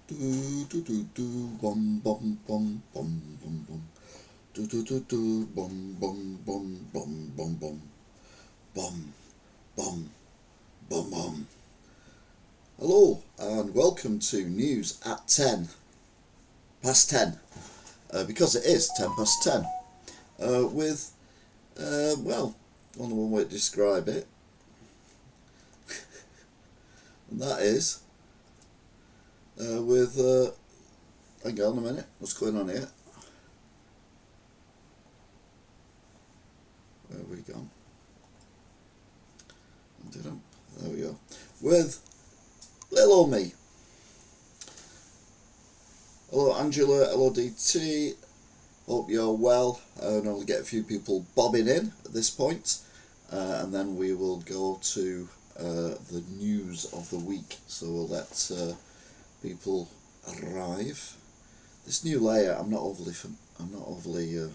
Do do do do bum bum bum bum bum bum. Do do do do bum bum bum bum bum bum bum bum bum bum. Hello and welcome to news at 10 past 10, because it is 10 past 10. With well, only one way to describe it, and that is with. Hang on a minute, what's going on here? Where have we gone? There we go. With little old me. Hello Angela, hello DT. Hope you're well. I'll only get a few people bobbing in at this point, and then we will go to the news of the week. So we'll let people arrive. This new layer, I'm not overly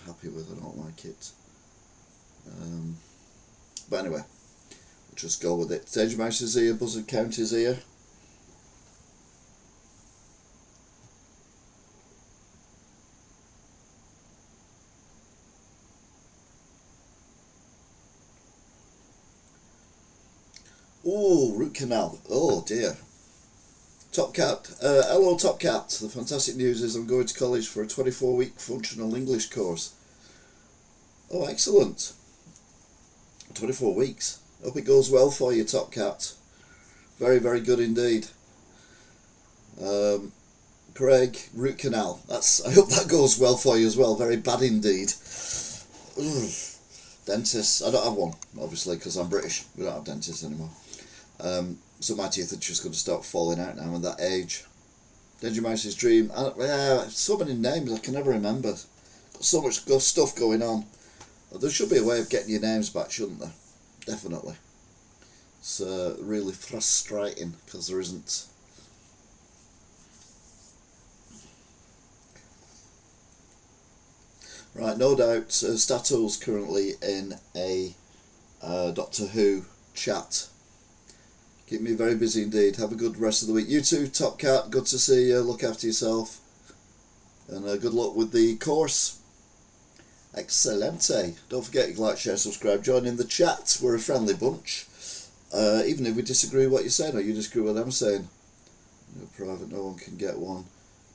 happy with. I don't like it. But anyway, we'll just go with it. Danger Mouse is here. Buzzard Count is here. Oh, root canal. Oh dear. Top Cat. Hello Top Cat. The fantastic news is I'm going to college for a 24-week functional English course. Oh, excellent. 24 weeks. Hope it goes well for you, Top Cat. Very, very good indeed. Craig, root canal. I hope that goes well for you as well. Very bad indeed. Ugh. Dentists. I don't have one, obviously, because I'm British. We don't have dentists anymore. So my teeth are just going to start falling out now at that age. Danger Mouse's dream. So many names I can never remember. Got so much stuff going on. There should be a way of getting your names back, shouldn't there? Definitely. It's really frustrating because there isn't. Right, no doubt Stato's currently in a Doctor Who chat. Keep me very busy indeed. Have a good rest of the week. You too, Top Cat. Good to see you. Look after yourself. And good luck with the course. Excelente. Don't forget to like, share, subscribe, join in the chat. We're a friendly bunch. Even if we disagree with what you're saying or you disagree with what I'm saying. Private, no one can get one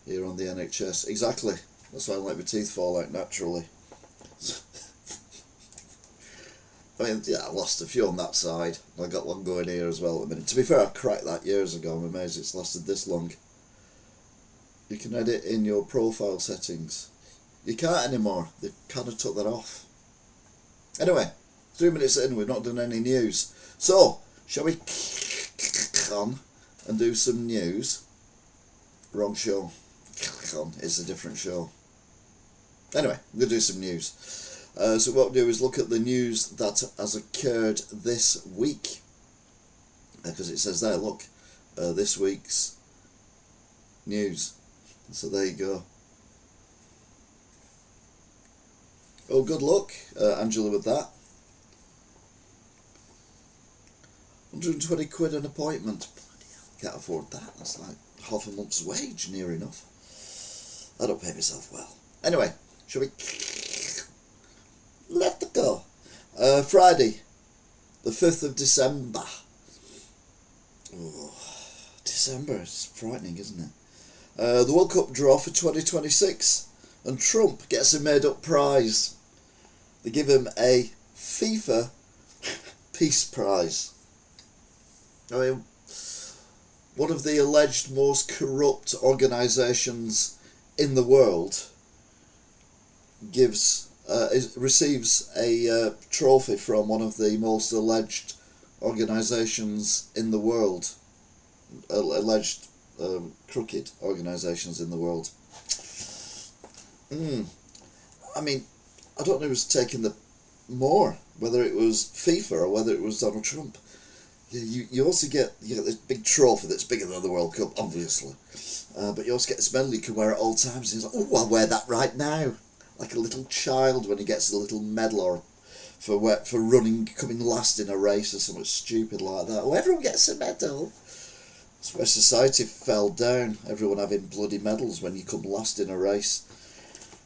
here on the NHS. Exactly. That's why I let my teeth fall out naturally. I mean, yeah, I lost a few on that side. I got one going here as well at the minute. To be fair, I cracked that years ago. I'm amazed it's lasted this long. You can edit in your profile settings. You can't anymore. They've kind of took that off. Anyway, 3 minutes in, we've not done any news. So, shall we on and do some news? Wrong show. It's a different show. Anyway, we're going to do some news. So what we'll do is look at the news that has occurred this week. Because it says there, look, this week's news. So there you go. Oh, good luck, Angela, with that. 120 quid an appointment. Can't afford that. That's like half a month's wage, near enough. I don't pay myself well. Anyway, shall we let it go? Friday, the 5th of December. Oh, December is frightening, isn't it? The World Cup draw for 2026, and Trump gets a made-up prize. They give him a FIFA Peace Prize. I mean, one of the alleged most corrupt organisations in the world receives a trophy from one of the most alleged organisations in the world, alleged crooked organisations in the world. I mean, I don't know who's taking the more, whether it was FIFA or whether it was Donald Trump. You also get this big trophy that's bigger than the World Cup, obviously. But you also get this medal you can wear at all times. And he's like, oh, I'll wear that right now. Like a little child when he gets a little medal or for running, coming last in a race or something stupid like that. Oh, everyone gets a medal. It's where society fell down, everyone having bloody medals when you come last in a race.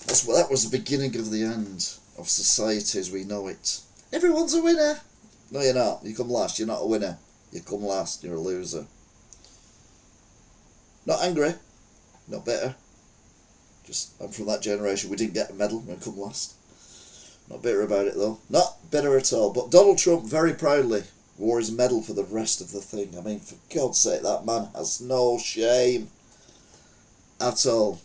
That was the beginning of the end of society as we know it. Everyone's a winner. No, you're not. You come last, you're not a winner. You come last, you're a loser. Not angry, not bitter. Just, I'm from that generation, we didn't get a medal when we come last. Not bitter about it though. Not bitter at all. But Donald Trump very proudly wore his medal for the rest of the thing. I mean, for God's sake, that man has no shame at all.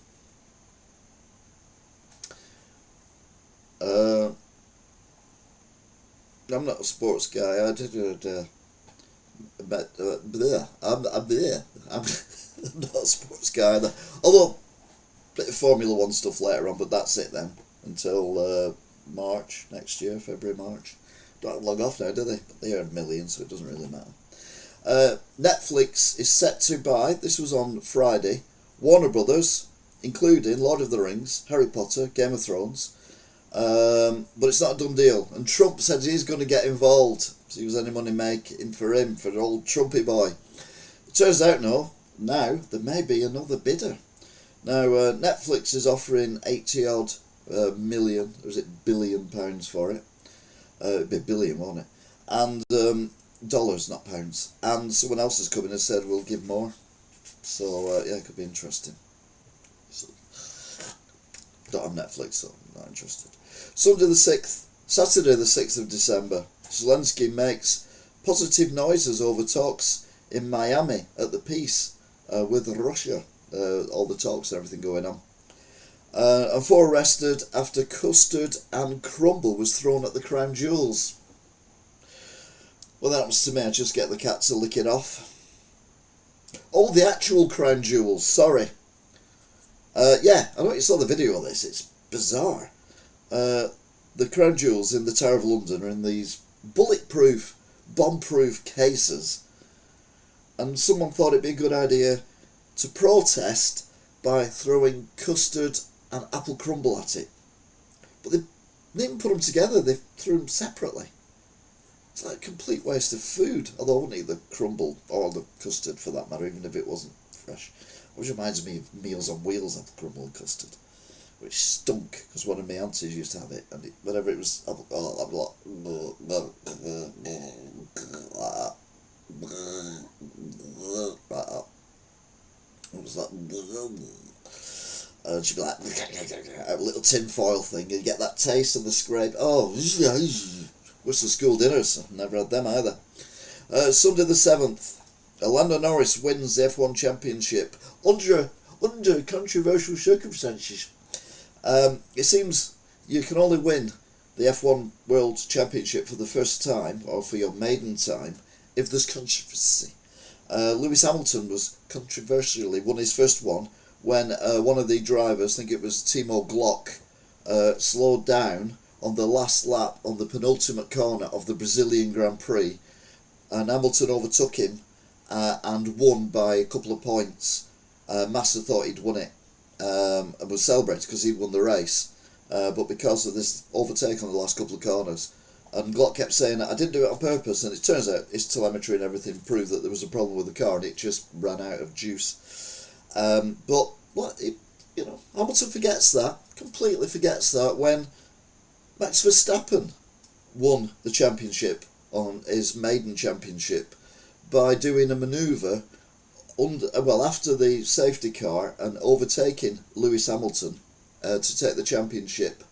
I'm not a sports guy. I'm not a sports guy either. Although, bit of Formula 1 stuff later on, but that's it then. Until March next year, February, March. Don't have long off now, do they? But they earn millions, so it doesn't really matter. Netflix is set to buy, this was on Friday, Warner Brothers, including Lord of the Rings, Harry Potter, Game of Thrones. But it's not a done deal. And Trump said he's going to get involved. See if there's any money making for him, for the old Trumpy boy. It turns out, no, now there may be another bidder. Now, Netflix is offering 80 odd million, or is it £billion for it? It'd be a billion, won't it? And dollars, not pounds. And someone else has come in and said we'll give more. So yeah, it could be interesting. So, don't have Netflix, so I'm not interested. Saturday the 6th of December, Zelensky makes positive noises over talks in Miami at the peace with Russia. All the talks and everything going on. And 4 arrested after custard and crumble was thrown at the crown jewels. Well, that happens to me. I just get the cat to lick it off. Oh, the actual crown jewels. Sorry. Yeah, I know you saw the video of this. It's bizarre. The crown jewels in the Tower of London are in these bulletproof, bomb-proof cases. And someone thought it'd be a good idea to protest by throwing custard and apple crumble at it. But they didn't put them together, they threw them separately. It's like a complete waste of food, although I wouldn't eat the crumble or the custard for that matter, even if it wasn't fresh. Which reminds me of Meals on Wheels, apple crumble and custard, which stunk, because one of my aunties used to have it, and whenever it was, I'd be like, it was like, and she'd be like, a little tin foil thing, and you get that taste of the scrape. Oh, wish the school dinners, never had them either. Sunday the 7th, Lando Norris wins the F1 Championship under controversial circumstances. It seems you can only win the F1 World Championship for the first time, or for your maiden time, if there's controversy. Lewis Hamilton was controversially won his first one when one of the drivers, I think it was Timo Glock, slowed down on the last lap on the penultimate corner of the Brazilian Grand Prix, and Hamilton overtook him and won by a couple of points. Massa thought he'd won it and was celebrating because he'd won the race, but because of this overtake on the last couple of corners, and Glock kept saying that I didn't do it on purpose, and it turns out his telemetry and everything proved that there was a problem with the car and it just ran out of juice. But what Hamilton forgets that, completely forgets that, when Max Verstappen won the championship on his maiden championship by doing a manoeuvre after the safety car and overtaking Lewis Hamilton to take the championship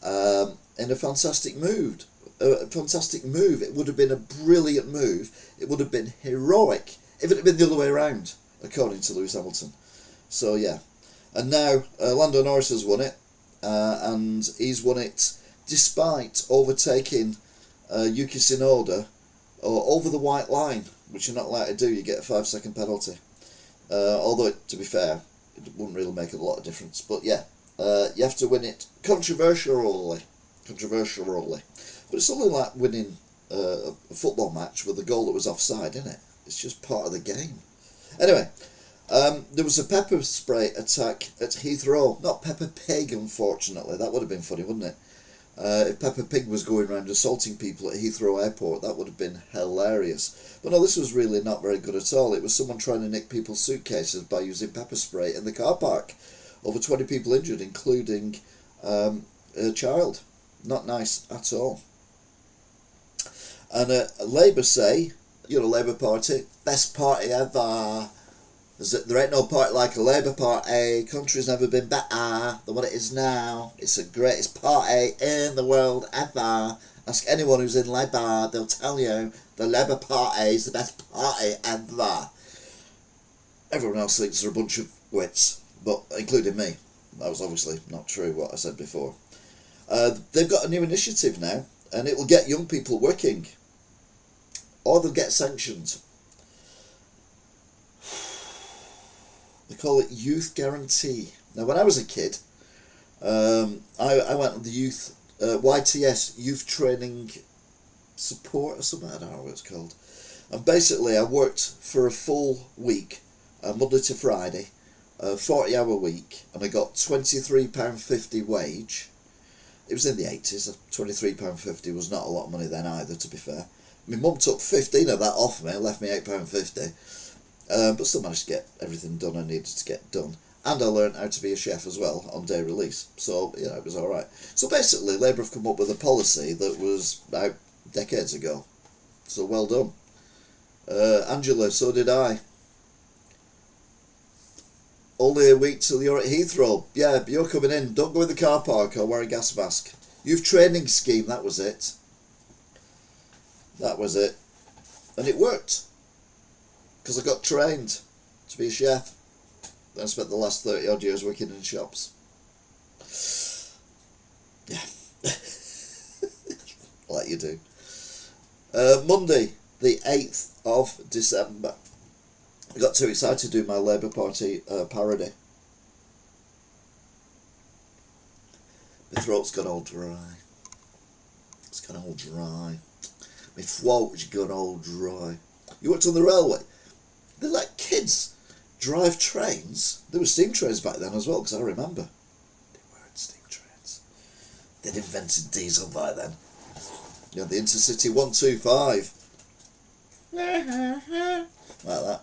in a fantastic move. It would have been a brilliant move. It would have been heroic if it had been the other way around, according to Lewis Hamilton. So yeah, and now Lando Norris has won it, and he's won it despite overtaking Yuki Tsunoda over the white line, which you're not allowed to do. You get a 5-second penalty. Although, to be fair, it wouldn't really make a lot of difference. But yeah, you have to win it controversially. But it's only like winning a football match with a goal that was offside, isn't it? It's just part of the game. Anyway, there was a pepper spray attack at Heathrow. Not Peppa Pig, unfortunately. That would have been funny, wouldn't it? If Peppa Pig was going around assaulting people at Heathrow Airport, that would have been hilarious. But no, this was really not very good at all. It was someone trying to nick people's suitcases by using pepper spray in the car park. Over 20 people injured, including a child. Not nice at all. And Labour say, Labour Party, best party ever. There ain't no party like a Labour Party. Country's never been better than what it is now. It's the greatest party in the world ever. Ask anyone who's in Labour, they'll tell you the Labour Party is the best party ever. Everyone else thinks they're a bunch of wits, but including me. That was obviously not true, what I said before. They've got a new initiative now, and it will get young people working. Or they'll get sanctioned. They call it Youth Guarantee. Now, when I was a kid, I went on the youth YTS, Youth Training Support or something, I don't know what it's called. And basically I worked for a full week, Monday to Friday, a 40-hour week, and I got £23.50 wage. It was in the 80s, £23.50 was not a lot of money then either, to be fair. My mum took 15 of that off me, left me £8.50. But still managed to get everything done I needed to get done. And I learned how to be a chef as well on day release. So, it was alright. So basically, Labour have come up with a policy that was out decades ago. So well done. Angela, so did I. Only a week till you're at Heathrow. Yeah, but you're coming in. Don't go in the car park or wear a gas mask. Youth training scheme, that was it. That was it. And it worked. Because I got trained to be a chef. Then I spent the last 30 odd years working in shops. Yeah. Like you do. Monday, the 8th of December. I got too excited to do my Labour Party parody. My throat's gone all dry. It's gone all dry. My throat's gone all dry. You worked on the railway? They let kids drive trains. There were steam trains back then as well, because I remember. They weren't steam trains. They'd invented diesel by then. You had the Intercity 125. Like that.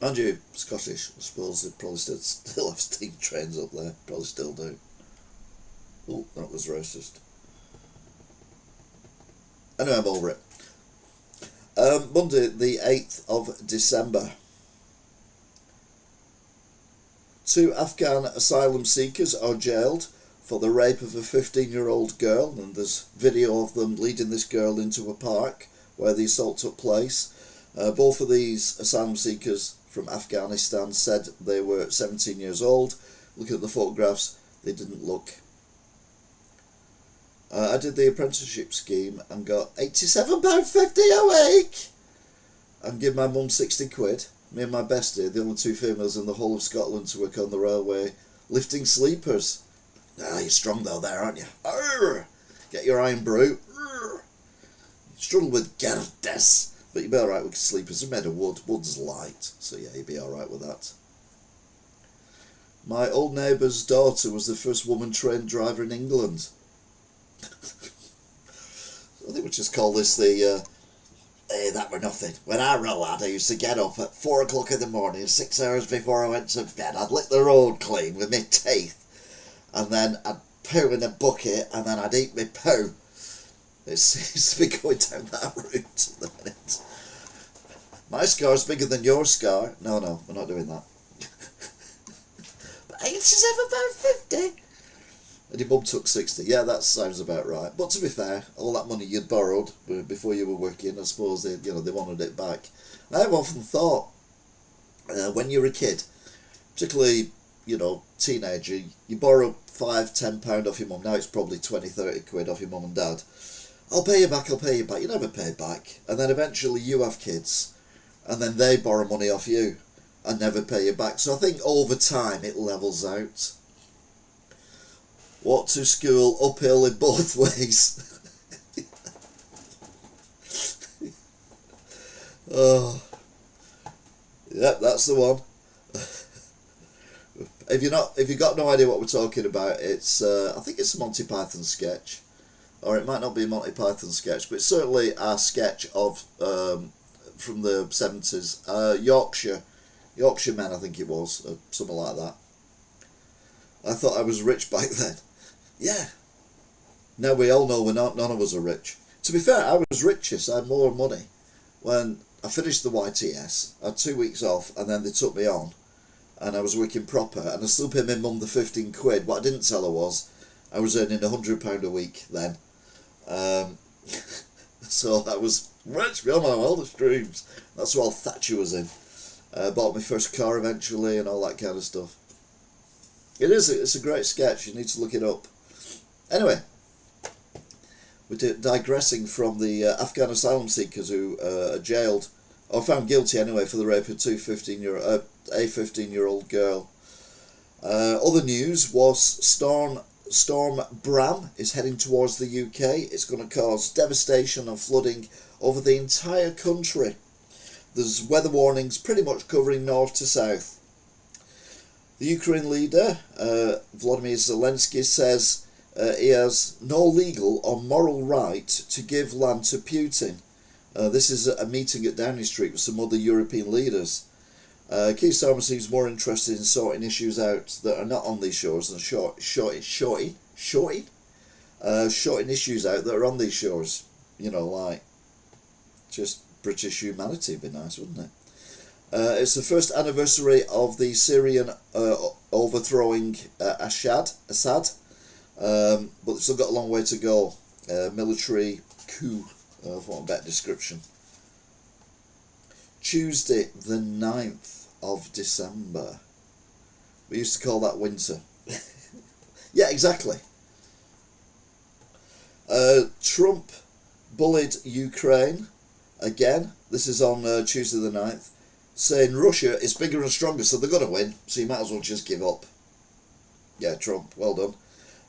And you, Scottish, I suppose they probably still have steam trains up there. Probably still do. Oh, that was racist. Anyway, I'm over it. Monday, the 8th of December. 2 Afghan asylum seekers are jailed for the rape of a 15-year-old girl, and there's video of them leading this girl into a park where the assault took place. Both of these asylum seekers from Afghanistan said they were 17 years old. Looking at the photographs, they didn't look. I did the apprenticeship scheme and got £87.50 a week and give my mum 60 quid. Me and my bestie, the only two females in the whole of Scotland to work on the railway, lifting sleepers. Ah, you're strong though there, aren't you? Arr! Get your iron brew. Arr! Struggle with Gerdes, but you'll be alright with sleepers. They're made of wood. Wood's light, so yeah, you'll be alright with that. My old neighbour's daughter was the first woman trained driver in England. I think we just call this the hey, that were nothing. When I were a lad, I used to get up at 4 o'clock in the morning, 6 hours before I went to bed. I'd lick the road clean with my teeth, and then I'd poo in a bucket, and then I'd eat my poo. It seems to be going down that route at the minute. My scar's bigger than your scar. No, we're not doing that. But £87.50. And your mum took 60. Yeah, that sounds about right. But to be fair, all that money you'd borrowed before you were working, I suppose they wanted it back. I've often thought, when you're a kid, particularly, teenager, you borrow £5-10 off your mum. Now it's probably 20-30 quid off your mum and dad. I'll pay you back. You never pay back. And then eventually you have kids, and then they borrow money off you and never pay you back. So I think over time it levels out. Walk to school uphill in both ways. Oh, yep, that's the one. if you've got no idea what we're talking about, it's I think it's a Monty Python sketch, or it might not be a Monty Python sketch, but it's certainly a sketch of from the 70s, Yorkshire Men, I think it was, or something like that. I thought I was rich back then. Yeah. Now we all know we're not. None of us are rich. To be fair, I was richest. I had more money when I finished the YTS. I had 2 weeks off, and then they took me on, and I was working proper, and I still paid my mum the 15 quid. What I didn't tell her was I was earning £100 a week then. So I was rich beyond my wildest dreams. That's while Thatcher was in. Bought my first car eventually and all that kind of stuff. It's a great sketch. You need to look it up. Anyway, we're digressing from the Afghan asylum seekers who are jailed, or found guilty anyway, for the rape of a 15-year-old girl. Other news was Storm Bram is heading towards the UK. It's going to cause devastation and flooding over the entire country. There's weather warnings pretty much covering north to south. The Ukraine leader, Volodymyr Zelensky, says he has no legal or moral right to give land to Putin. This is a meeting at Downing Street with some other European leaders. Keir Starmer seems more interested in sorting issues out that are not on these shores than shorting issues out that are on these shores. You know, like just British humanity would be nice, wouldn't it? It's the first anniversary of the Syrian overthrowing Assad, but it's still got a long way to go. Military coup, for a better description. Tuesday the 9th of December. We used to call that winter. Yeah, exactly. Trump bullied Ukraine again. This is on Tuesday the 9th. Saying Russia is bigger and stronger, so they're going to win, so you might as well just give up. Yeah, Trump, well done.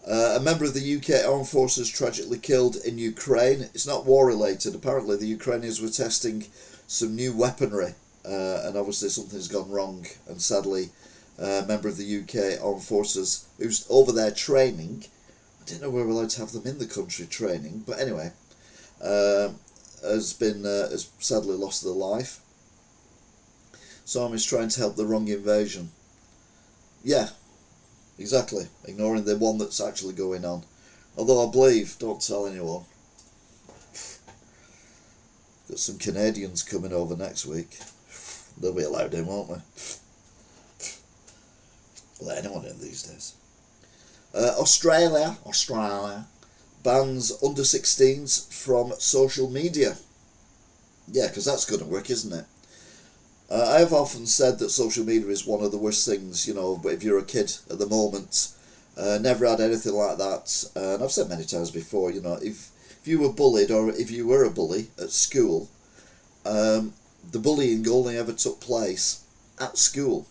A member of the UK Armed Forces tragically killed in Ukraine. It's not war-related. Apparently the Ukrainians were testing some new weaponry, and obviously something's gone wrong, and sadly a member of the UK Armed Forces who's over there training, I didn't know we were allowed to have them in the country training, but anyway, has sadly lost their life. So I'm trying to help the wrong invasion. Yeah, exactly. Ignoring the one that's actually going on. Although I believe, don't tell anyone, got some Canadians coming over next week. They'll be allowed in, won't they? Let anyone in these days. Australia bans under 16s from social media. Yeah, because that's going to work, isn't it? I have often said that social media is one of the worst things, you know, if you're a kid at the moment. Never had anything like that. And I've said many times before, you know, if you were bullied or if you were a bully at school, the bullying only ever took place at school.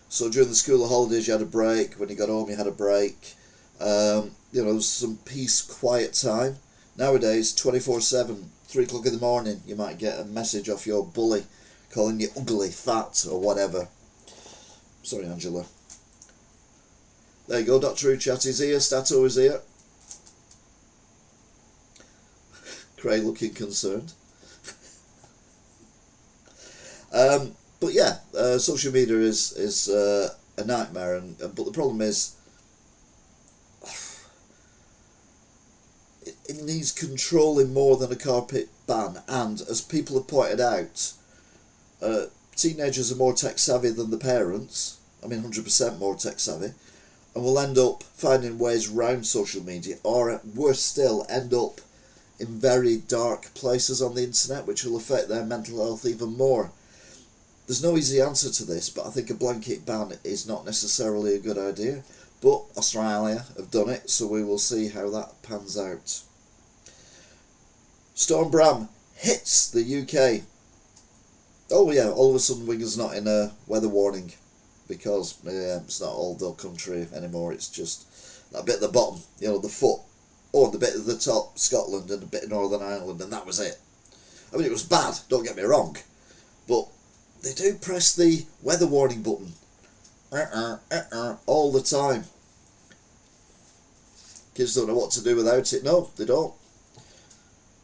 So during the school holidays you had a break, when you got home you had a break. You know, some peace, quiet time. Nowadays, 24/7, 3 o'clock in the morning, you might get a message off your bully calling you ugly, fat, or whatever. Sorry, Angela. There you go, Dr. Uchat is here, Stato is here. Craig looking concerned. But yeah, social media is a nightmare, but the problem is it needs controlling more than a carpet ban, and as people have pointed out, teenagers are more tech savvy than the parents. I mean 100% more tech savvy, and will end up finding ways around social media, or worse still, end up in very dark places on the internet, which will affect their mental health even more. There's no easy answer to this, but I think a blanket ban is not necessarily a good idea. But Australia have done it, so we will see how that pans out. Storm Bram hits the UK. Oh yeah, all of a sudden Winger's not in a weather warning, because it's not all the country anymore, it's just that bit at the bottom, you know, the foot, or the bit at the top, Scotland, and a bit of Northern Ireland, and that was it. I mean, it was bad, don't get me wrong, but they do press the weather warning button, all the time. Kids don't know what to do without it. No, they don't.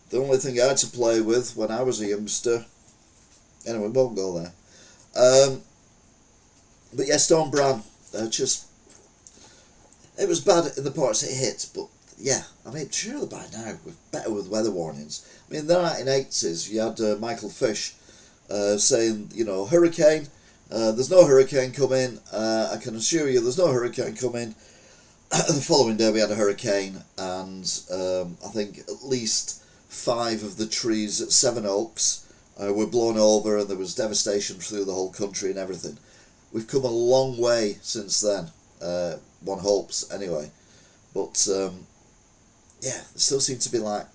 The only thing I had to play with when I was a youngster. Anyway, we won't go there. But yeah, Storm Bran, just, it was bad in the parts it hit, but yeah, I mean, surely by now we're better with weather warnings. I mean, in the 1980s, you had Michael Fish saying, you know, hurricane, there's no hurricane coming, I can assure you there's no hurricane coming. The following day we had a hurricane, and I think at least 5 of the trees at Sevenoaks were blown over, and there was devastation through the whole country and everything. We've come a long way since then, one hopes anyway, but yeah, there still seems to be like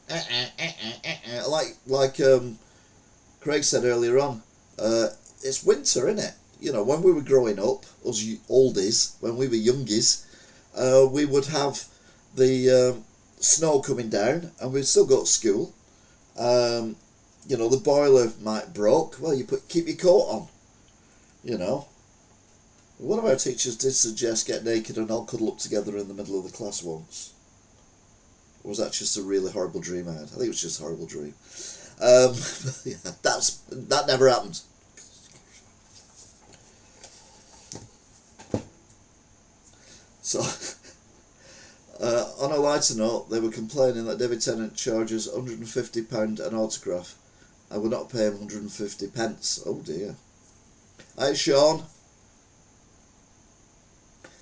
Craig said earlier on, it's winter, innit? You know, when we were growing up, us oldies, when we were youngies, we would have the snow coming down, and we'd still go to school. You know, the boiler might broke. Well, you keep your coat on. You know. One of our teachers did suggest get naked and all cuddle up together in the middle of the class once. Or was that just a really horrible dream I had? I think it was just a horrible dream. Yeah, that never happened. So, on a lighter note, they were complaining that David Tennant charges £150 an autograph. I would not pay him 150 pence. Oh dear. Hi Sean.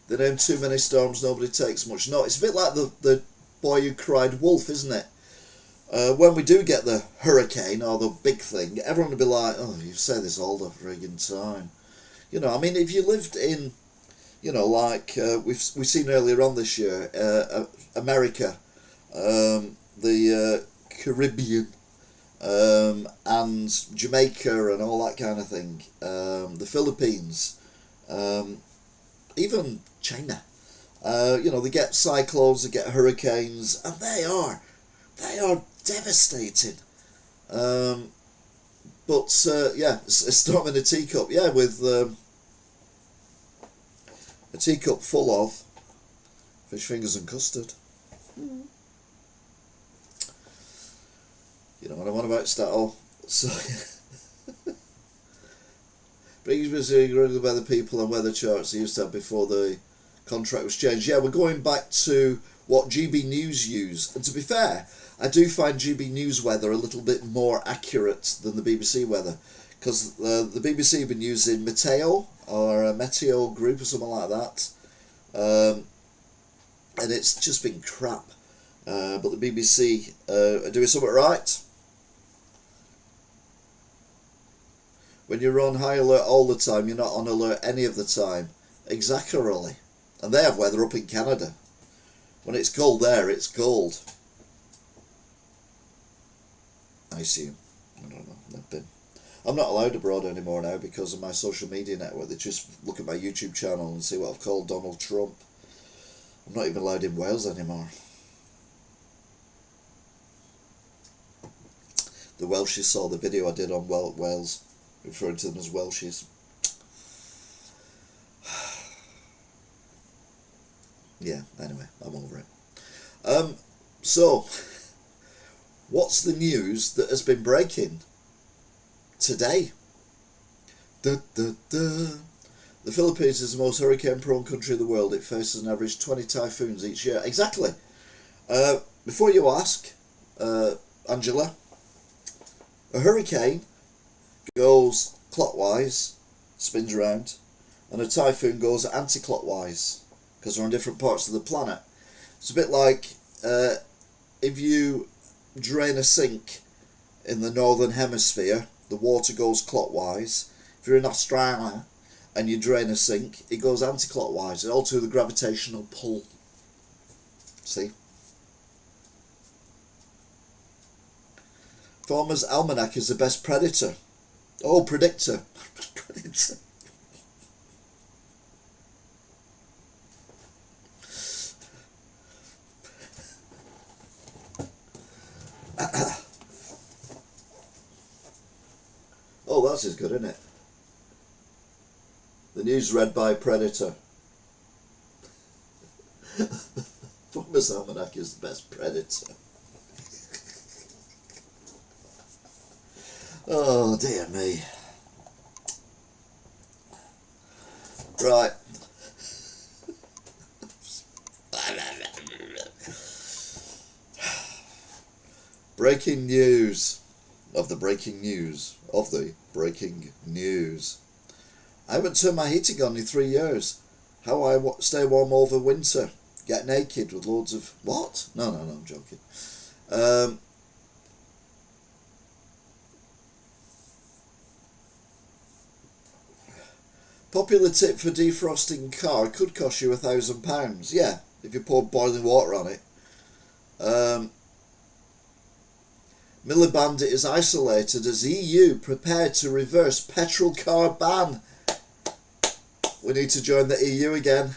They named too many storms, nobody takes much note. It's a bit like the boy who cried wolf, isn't it? When we do get the hurricane or the big thing, everyone will be like, oh, you say this all the friggin' time. You know, I mean, if you lived in, you know, like we've seen earlier on this year, America, the Caribbean, and Jamaica and all that kind of thing, the Philippines, even China, you know, they get cyclones, they get hurricanes, and they are devastating. But yeah, a storm in a teacup, yeah, with a teacup full of fish fingers and custard. You know what I'm on about, Stato. So, brings me to the weather people and weather charts they used to have before the contract was changed. Yeah, we're going back to what GB News use. And to be fair, I do find GB News weather a little bit more accurate than the BBC weather. Because the BBC have been using Meteo, or a Meteo group or something like that. And it's just been crap. But the BBC are doing something right. When you're on high alert all the time, you're not on alert any of the time. Exactly. And they have weather up in Canada. When it's cold there, it's cold. I assume. I don't know. I've been. I'm not allowed abroad anymore now because of my social media network. They just look at my YouTube channel and see what I've called Donald Trump. I'm not even allowed in Wales anymore. The Welshies saw the video I did on Wales, referring to them as Welshies. Yeah, anyway, I'm over it. So, what's the news that has been breaking today? The Philippines is the most hurricane-prone country in the world. It faces an average 20 typhoons each year. Exactly. Before you ask, Angela, a hurricane goes clockwise, spins around, and a typhoon goes anti-clockwise because they're on different parts of the planet. It's a bit like if you drain a sink in the northern hemisphere, the water goes clockwise. If you're in Australia and you drain a sink, it goes anti-clockwise, all to the gravitational pull. See? Farmer's Almanac is the best predictor. Oh, predictor. Predictor. Oh, that's as good, isn't it? The The news read by Predator. Farmer's Almanac is the best Predator. Oh dear me. Right. Breaking news of the breaking news of the breaking news. I haven't turned my heating on in 3 years. How I stay warm over winter. Get naked with loads of... What? No, I'm joking. Popular tip for defrosting car could cost you £1,000. Yeah, if you pour boiling water on it. Miliband is isolated as EU prepared to reverse petrol car ban. We need to join the EU again.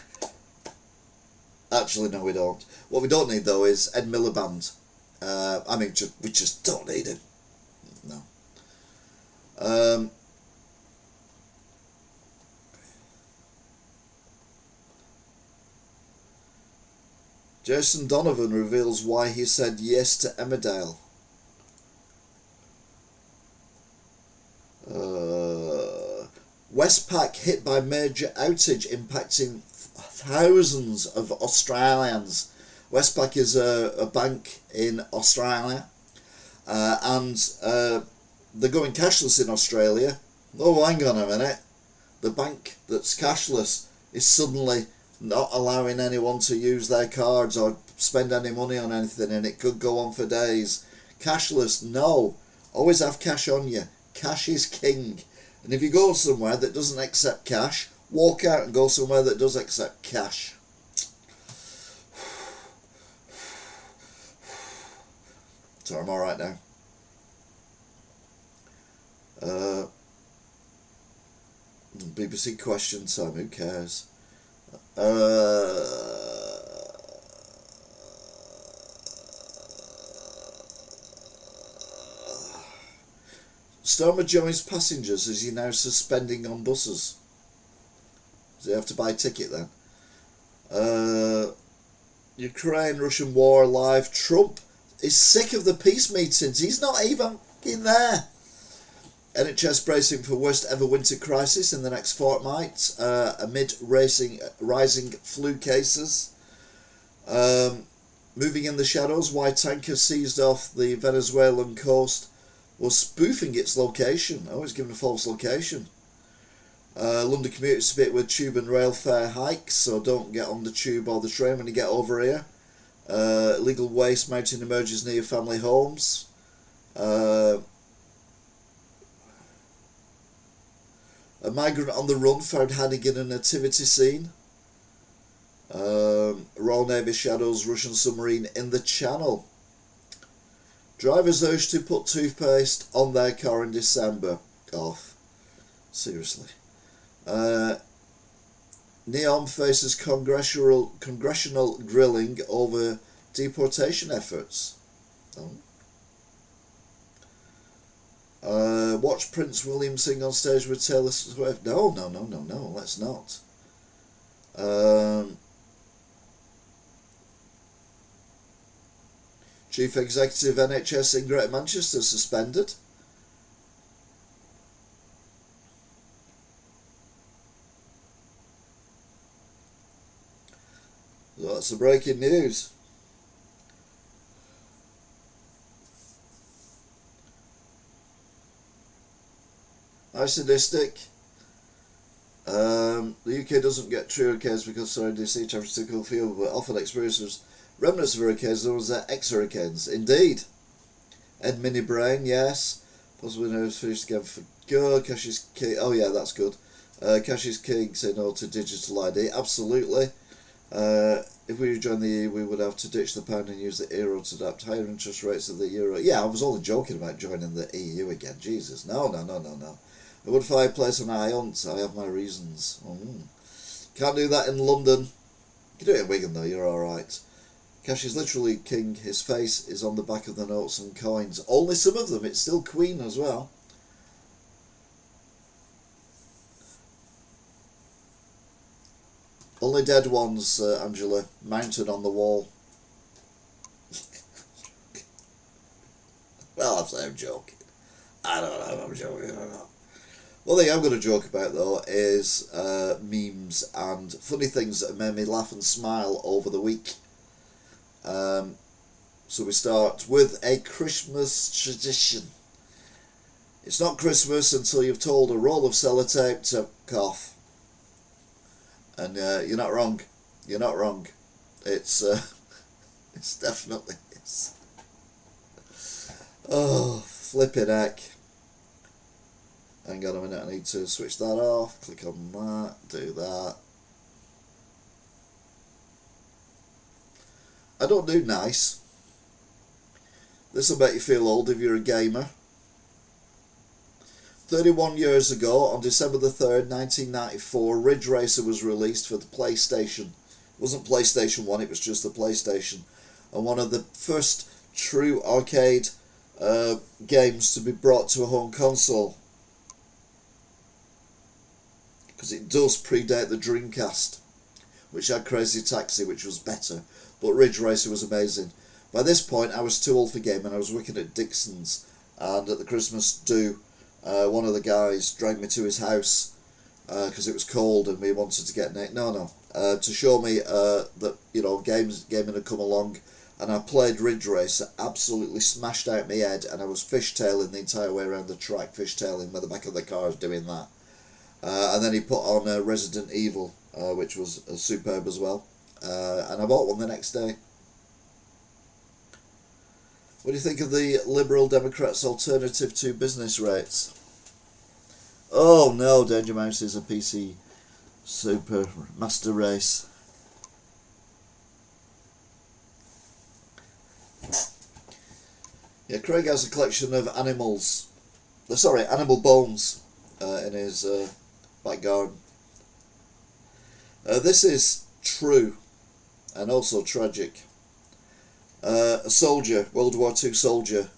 Actually, no, we don't. What we don't need, though, is Ed Miliband. We just don't need him. No. Jason Donovan reveals why he said yes to Emmerdale. Westpac hit by major outage impacting thousands of Australians. Westpac is a bank in Australia, and they're going cashless in Australia. Oh, hang on a minute. The bank that's cashless is suddenly not allowing anyone to use their cards or spend any money on anything, and it could go on for days. Cashless, no. Always have cash on you. Cash is king. And if you go somewhere that doesn't accept cash, walk out and go somewhere that does accept cash. So I'm alright now. BBC question time, who cares? Starmer joins passengers as he now suspending on buses. Does he have to buy a ticket then? Ukraine-Russian war live. Trump is sick of the peace meetings. He's not even in there. NHS bracing for worst ever winter crisis in the next fortnight amid rising flu cases. Moving in the shadows, why tanker seized off the Venezuelan coast was spoofing its location. Oh, it's given a false location. London commuters bit with tube and rail fare hikes, so don't get on the tube or the train when you get over here. Illegal waste mountain emerges near family homes. A migrant on the run found hiding in a nativity scene. Royal Navy shadows Russian submarine in the Channel. Drivers urged to put toothpaste on their car in December. Off. Seriously. Neom faces congressional grilling over deportation efforts. Watch Prince William sing on stage with Taylor Swift. No, let's not. Chief Executive NHS in Greater Manchester suspended. So that's the breaking news. Hi, Sadistic. The UK doesn't get true hurricanes because DC travels to cool field, but often experiences remnants of hurricanes, those are ex-hurricanes. Indeed. Ed Mini Brain, yes. Possibly knows finished again for good. Cash is king. Oh yeah, that's good. Cash is king. Say no to digital ID. Absolutely. If we join the EU, we would have to ditch the pound and use the euro to adapt higher interest rates of the euro. Yeah, I was only joking about joining the EU again. Jesus, no. I would fireplace on I hunt. I have my reasons. Can't do that in London. You can do it in Wigan though. You're all right. Cash is literally king. His face is on the back of the notes and coins. Only some of them. It's still Queen as well. Only dead ones, Angela, mounted on the wall. Well, I'm joking. I don't know, I'm joking, I don't know. One thing I'm going to joke about, though, is memes and funny things that have made me laugh and smile over the week. So we start with a Christmas tradition. It's not Christmas until you've told a roll of sellotape to cough. And you're not wrong. You're not wrong. It's it's definitely is. Oh, flipping heck. Hang on a minute, I need to switch that off. Click on that, do that. I don't do nice. This will make you feel old if you're a gamer. 31 years ago, on December the 3rd, 1994, Ridge Racer was released for the PlayStation. It wasn't PlayStation 1, it was just the PlayStation. And one of the first true arcade games to be brought to a home console. Because it does predate the Dreamcast, which had Crazy Taxi, which was better. But Ridge Racer was amazing. By this point, I was too old for gaming. I was working at Dixon's, and at the Christmas do, one of the guys dragged me to his house because it was cold and we wanted to get naked. To show me that gaming had come along, and I played Ridge Racer, absolutely smashed out my head, and I was fishtailing the entire way around the track, fishtailing with the back of the cars doing that. And then he put on Resident Evil, which was superb as well, and I bought one the next day. What do you think of the Liberal Democrats' alternative to business rates? Oh no, Danger Mouse is a PC super master race. Yeah, Craig has a collection of animal bones in his back garden. This is true and also tragic. A soldier, World War II soldier,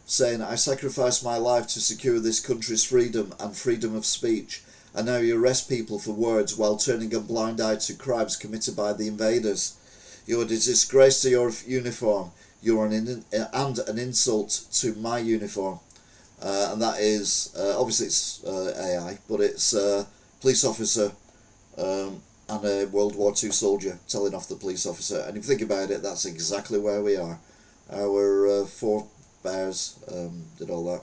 saying, "I sacrificed my life to secure this country's freedom and freedom of speech, and now you arrest people for words while turning a blind eye to crimes committed by the invaders. You are a disgrace to your uniform. You are an insult to my uniform." And that is, obviously it's AI, but it's a police officer and a World War II soldier telling off the police officer. And if you think about it, that's exactly where we are. Our forebears did all that.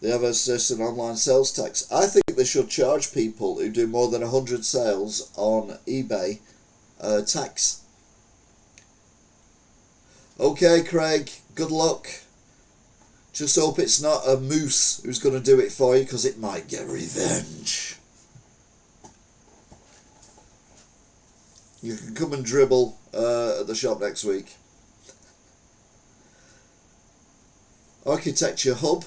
They have assessed an online sales tax. I think they should charge people who do more than 100 sales on eBay tax. Okay, Craig, good luck. Just hope it's not a moose who's going to do it for you, because it might get revenge. You can come and dribble at the shop next week. Architecture Hub.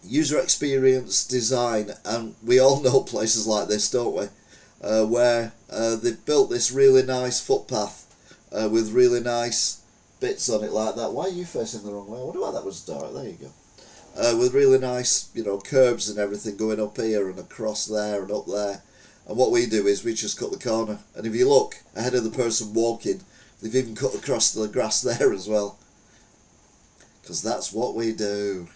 User experience design, and we all know places like this, don't we? Where they've built this really nice footpath with really nice bits on it like that. Why are you facing the wrong way? I wonder why that was dark. There you go. With really nice, curbs and everything going up here and across there and up there. And what we do is we just cut the corner. And if you look ahead of the person walking, they've even cut across the grass there as well. Because that's what we do.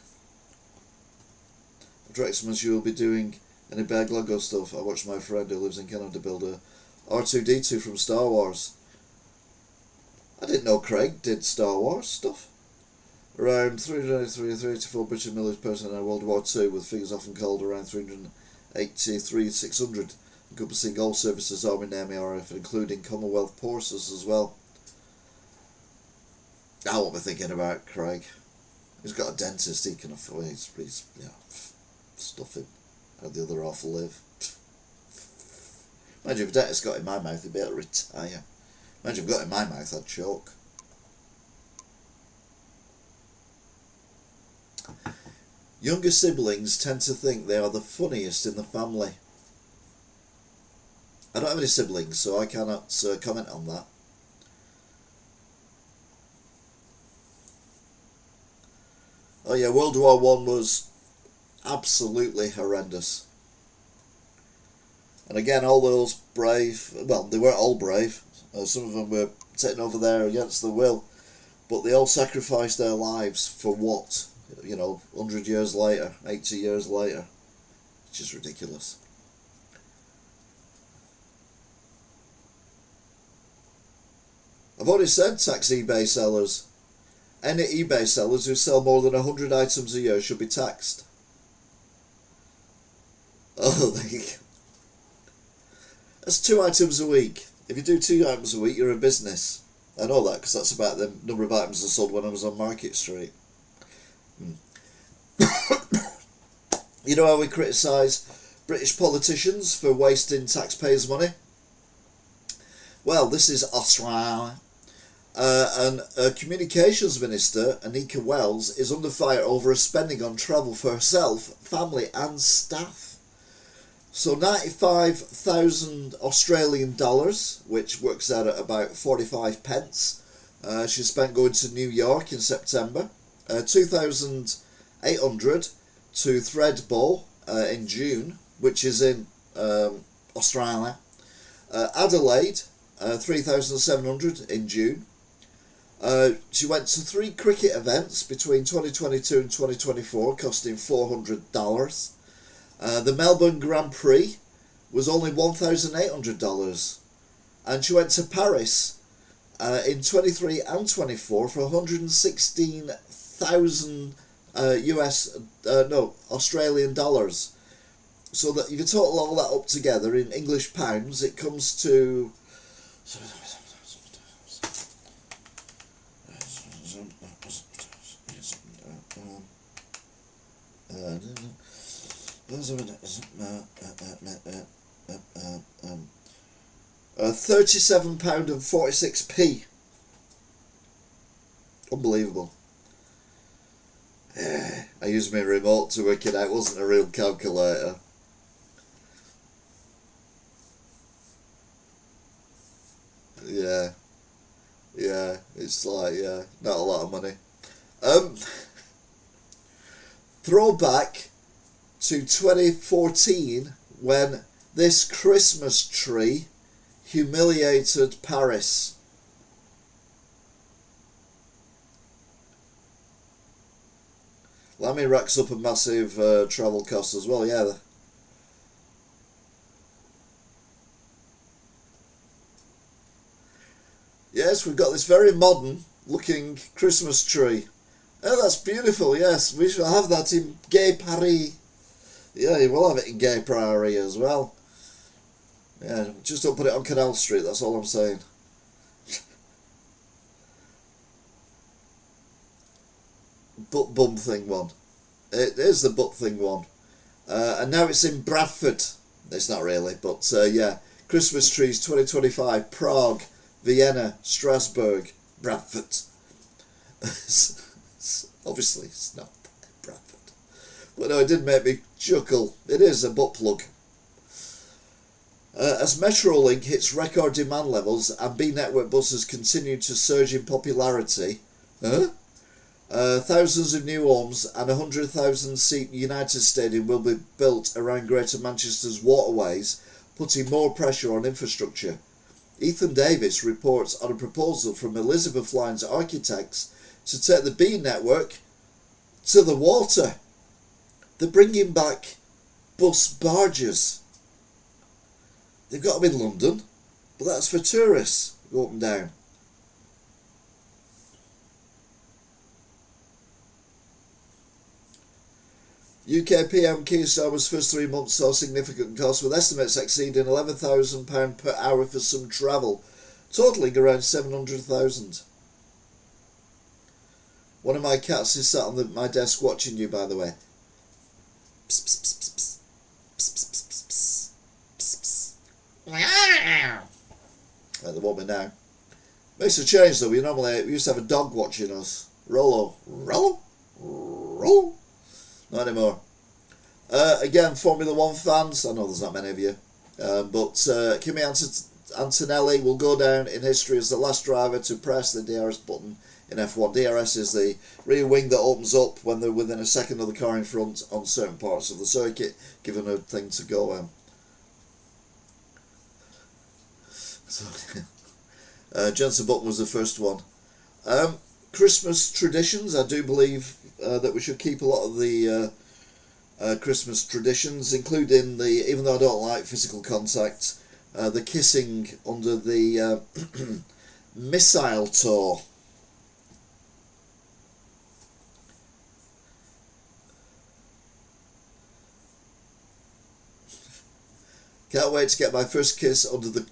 After Xmas, you'll be doing any bag Lego stuff. I watched my friend who lives in Canada build a R2-D2 from Star Wars. I didn't know Craig did Star Wars stuff. Around 384 British military personnel in World War II, with figures often called around 383,600, encompassing all services, Army, Navy, RAF, including Commonwealth forces as well. Now what we're thinking about Craig. He's got a dentist, he can afford, he's stuff him. How the other half will live. Imagine if a dentist got in my mouth, he'd be able to retire. Imagine if I got in my mouth, I'd choke. Younger siblings tend to think they are the funniest in the family. I don't have any siblings, so I cannot comment on that. Oh yeah, World War I was absolutely horrendous. And again, all those brave, well, they weren't all brave. Some of them were taken over there against their will, but they all sacrificed their lives for what? 100 years later, 80 years later. It's just ridiculous. I've already said tax eBay sellers. Any eBay sellers who sell more than 100 items a year should be taxed. Oh, there you go. That's 2 items a week. If you do 2 items a week, you're a business. I know that because that's about the number of items I sold when I was on Market Street. You know how we criticise British politicians for wasting taxpayers' money? Well, this is Australia. And Communications Minister, Anika Wells, is under fire over her spending on travel for herself, family and staff. So 95,000 Australian dollars, which works out at about 45 pence, she spent going to New York in September. 2,800 to Thredbo in June, which is in Australia. Adelaide, 3,700 in June. She went to 3 cricket events between 2022 and 2024, costing $400. The Melbourne Grand Prix was only $1,800. And she went to Paris in 23 and 24 for 116,000 Australian dollars. So that if you total all that up together in English pounds, it comes to £37.46. Unbelievable. I used my remote to work it out. It wasn't a real calculator. Yeah, it's like, not a lot of money. Throwback to 2014 when this Christmas tree humiliated Paris. Lammy racks up a massive travel cost as well, yeah. Yes, we've got this very modern looking Christmas tree. Oh, that's beautiful, yes. We shall have that in Gay Paris. Yeah, you will have it in Gay Paris as well. Yeah, just don't put it on Canal Street, that's all I'm saying. Butt bum thing one. It is the butt thing one. And now it's in Bradford. It's not really, but yeah. Christmas trees 2025, Prague, Vienna, Strasbourg, Bradford. Obviously, it's not Bradford. But no, it did make me chuckle. It is a butt plug. As Metrolink hits record demand levels and B-Network buses continue to surge in popularity, thousands of new homes and a 100,000-seat United Stadium will be built around Greater Manchester's waterways, putting more pressure on infrastructure. Ethan Davis reports on a proposal from Elizabeth Line's architects to take the B-Network to the water. They're bringing back bus barges. They've got them in London, but that's for tourists. Go up and down. UK PM Keir Starmer's first 3 months saw significant costs, with estimates exceeding £11,000 per hour for some travel, totalling around 700,000. One of my cats is sat on my desk watching you, by the way. Psst, psst, psst, psst. Psst, psst, psst, psst. Psst, psst. They want me now. Makes a change though. We used to have a dog watching us. Rollo. Not anymore. Again, Formula 1 fans, I know there's not many of you, but Kimi Antonelli will go down in history as the last driver to press the DRS button in F1. DRS is the rear wing that opens up when they're within a second of the car in front on certain parts of the circuit, given a thing to go. Jensen Button was the first one. Christmas traditions. I do believe that we should keep a lot of the Christmas traditions, including the, even though I don't like physical contact, the kissing under the mistletoe. Can't wait to get my first kiss under the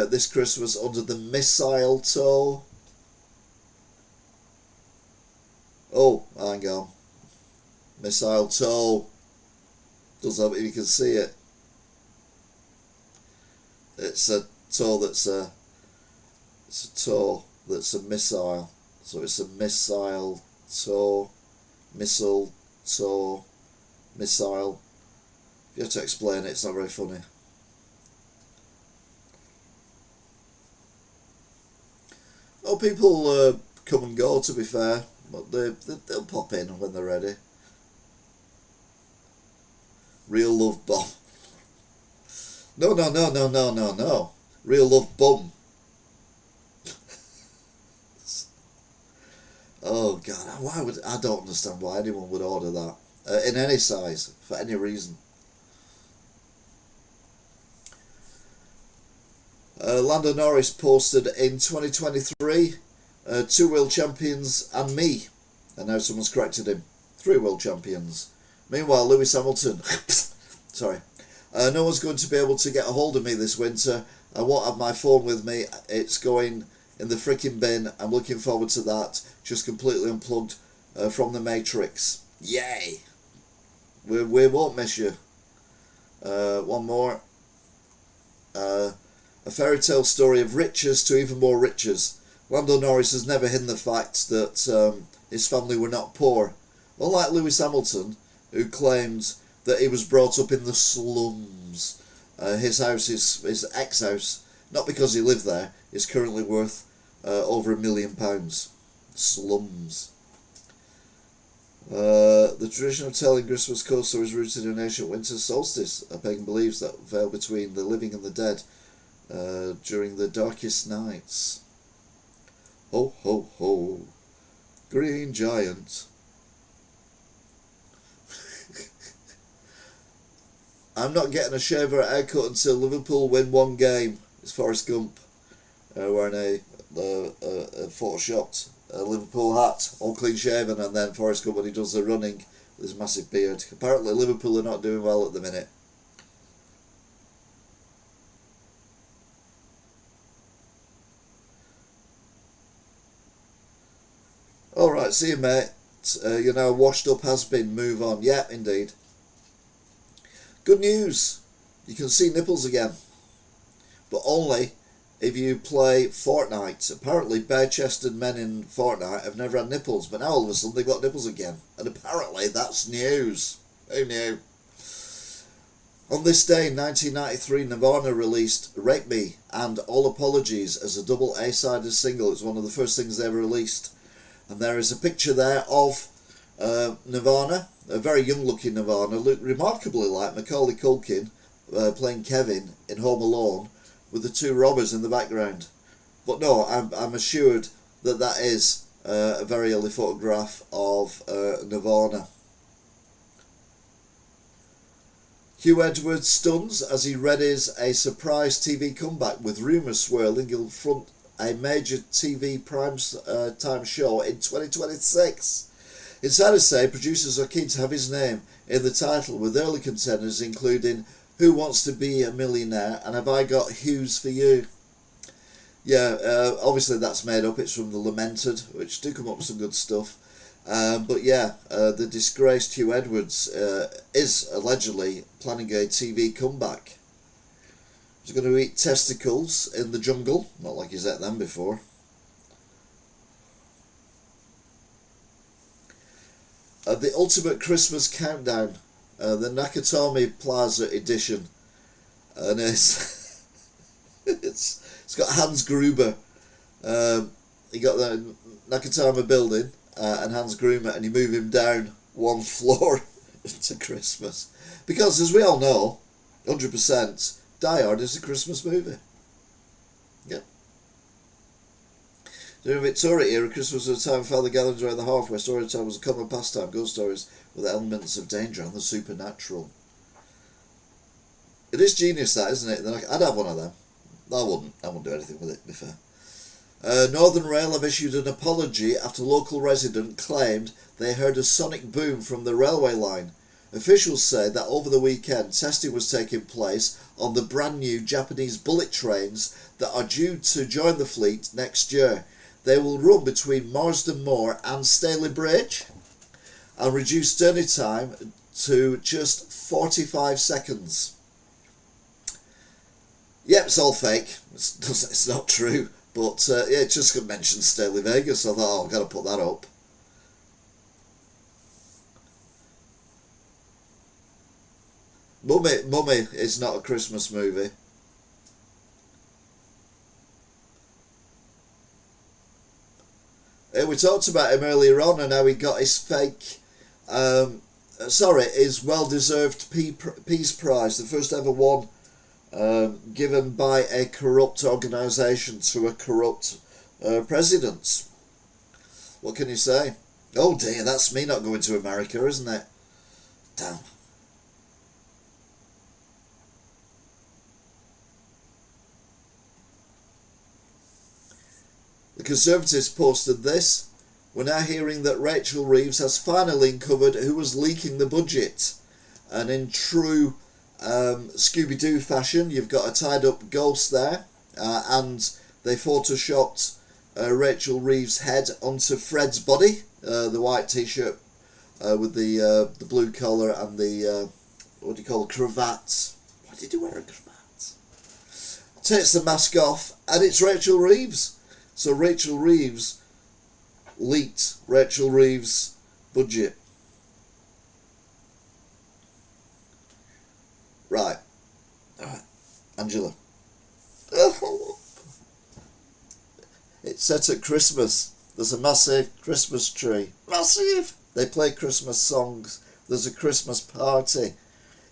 this Christmas under the mistletoe. Oh, hang on. Mistletoe. Doesn't help if you can see it. It's a toe that's a. It's a toe that's a missile. So it's a missile toe, missile toe, missile. If you have to explain it, it's not very funny. Oh, people come and go, to be fair, but they'll pop in when they're ready. Real love bomb. No. Real love bomb. Oh God, why would I don't understand why anyone would order that in any size for any reason. Lando Norris posted in 2023 2 world champions and me, and now someone's corrected him, 3 world champions. Meanwhile, Lewis Hamilton, sorry, no one's going to be able to get a hold of me this winter. I won't have my phone with me. It's going in the freaking bin. I'm looking forward to that. Just completely unplugged from the Matrix. Yay! We won't miss you. One more. A fairy tale story of riches to even more riches. Lando Norris has never hidden the fact that his family were not poor. Unlike Lewis Hamilton, who claimed that he was brought up in the slums. His house, his ex-house, not because he lived there, is currently worth over £1 million. Slums. The tradition of telling Christmas ghost stories rooted in ancient winter solstice. A pagan believes that veil between the living and the dead during the darkest nights. Ho ho ho, Green Giant. I'm not getting a shave or a haircut until Liverpool win one game. It's Forrest Gump wearing a photoshopped Liverpool hat, all clean shaven, and then Forrest Gump when he does the running with his massive beard. Apparently Liverpool are not doing well at the minute. Alright, see you mate. You're now washed up has-been, move on. Yeah, indeed. Good news. You can see nipples again. But only if you play Fortnite. Apparently bare-chested men in Fortnite have never had nipples, but now all of a sudden they've got nipples again. And apparently that's news. Who knew? On this day in 1993, Nirvana released Rape Me and All Apologies as a double A-sided single. It's one of the first things they ever released. And there is a picture there of Nirvana, a very young-looking Nirvana, looked remarkably like Macaulay Culkin playing Kevin in Home Alone, with the 2 robbers in the background. But no, I'm assured that that is a very early photograph of Nirvana. Hugh Edwards stuns as he readies a surprise TV comeback, with rumours swirling he'll front a major TV prime time show in 2026. Insiders say producers are keen to have his name in the title, with early contenders including Who Wants to Be a Millionaire and Have I Got Hughes for You? Yeah, obviously that's made up. It's from The Lamented, which do come up with some good stuff. But yeah, the disgraced Hugh Edwards is allegedly planning a TV comeback. He's going to eat testicles in the jungle, not like he's ate them before. The Ultimate Christmas Countdown, the Nakatomi Plaza edition, and it's got Hans Gruber you got the Nakatama building and Hans Gruber, and you move him down one floor into Christmas. Because, as we all know, 100%, Die Hard is a Christmas movie. Yep. During the Victoria era, Christmas was a time for family gatherings around the hearth, where storytelling was a common pastime. Ghost stories with elements of danger and the supernatural. It is genius, that, isn't it? I'd have one of them. I wouldn't do anything with it, to be fair. Northern Rail have issued an apology after local resident claimed they heard a sonic boom from the railway line. Officials say that over the weekend, testing was taking place on the brand new Japanese bullet trains that are due to join the fleet next year. They will run between Marsden Moor and Staley Bridge and reduce journey time to just 45 seconds. Yep, it's all fake. It's not true. But yeah, it just got mentioned Staley Vegas. So I thought, I've got to put that up. Mummy is not a Christmas movie. We talked about him earlier on and how he got his fake, his well-deserved Peace Prize, the first ever one given by a corrupt organisation to a corrupt president. What can you say? Oh dear, that's me not going to America, isn't it? Damn. The Conservatives posted this. We're now hearing that Rachel Reeves has finally uncovered who was leaking the budget. And in true Scooby-Doo fashion, you've got a tied-up ghost there. And they photoshopped Rachel Reeves' head onto Fred's body. The white t-shirt with the blue collar and the, cravat. Why did he wear a cravat? Takes the mask off and it's Rachel Reeves. So Rachel Reeves leaked Rachel Reeves' budget. Right. Alright. Angela. It's set at Christmas. There's a massive Christmas tree. Massive! They play Christmas songs. There's a Christmas party.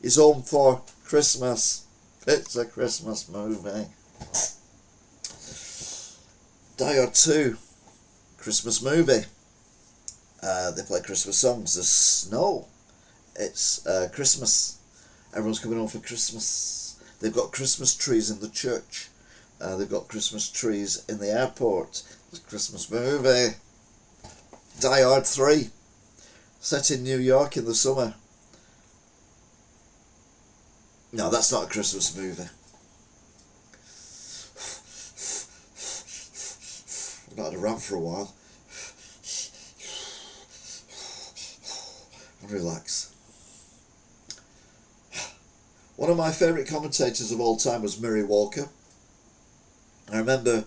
It's home for Christmas. It's a Christmas movie. Die Hard 2, Christmas movie. They play Christmas songs. There's snow. It's Christmas. Everyone's coming home for Christmas. They've got Christmas trees in the church. They've got Christmas trees in the airport. It's a Christmas movie. Die Hard 3, set in New York in the summer. No, that's not a Christmas movie. I've not had a rant for a while. And relax. One of my favourite commentators of all time was Murray Walker. I remember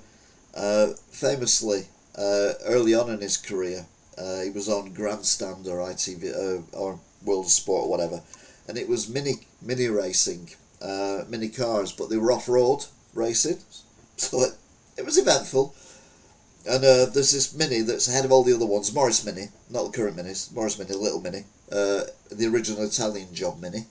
famously early on in his career, he was on Grandstand or ITV or World of Sport or whatever, and it was mini racing, mini cars, but they were off-road racing, so it was eventful. And there's this Mini that's ahead of all the other ones, Morris Mini, not the current Minis, Morris Mini, Little Mini, the original Italian job Mini.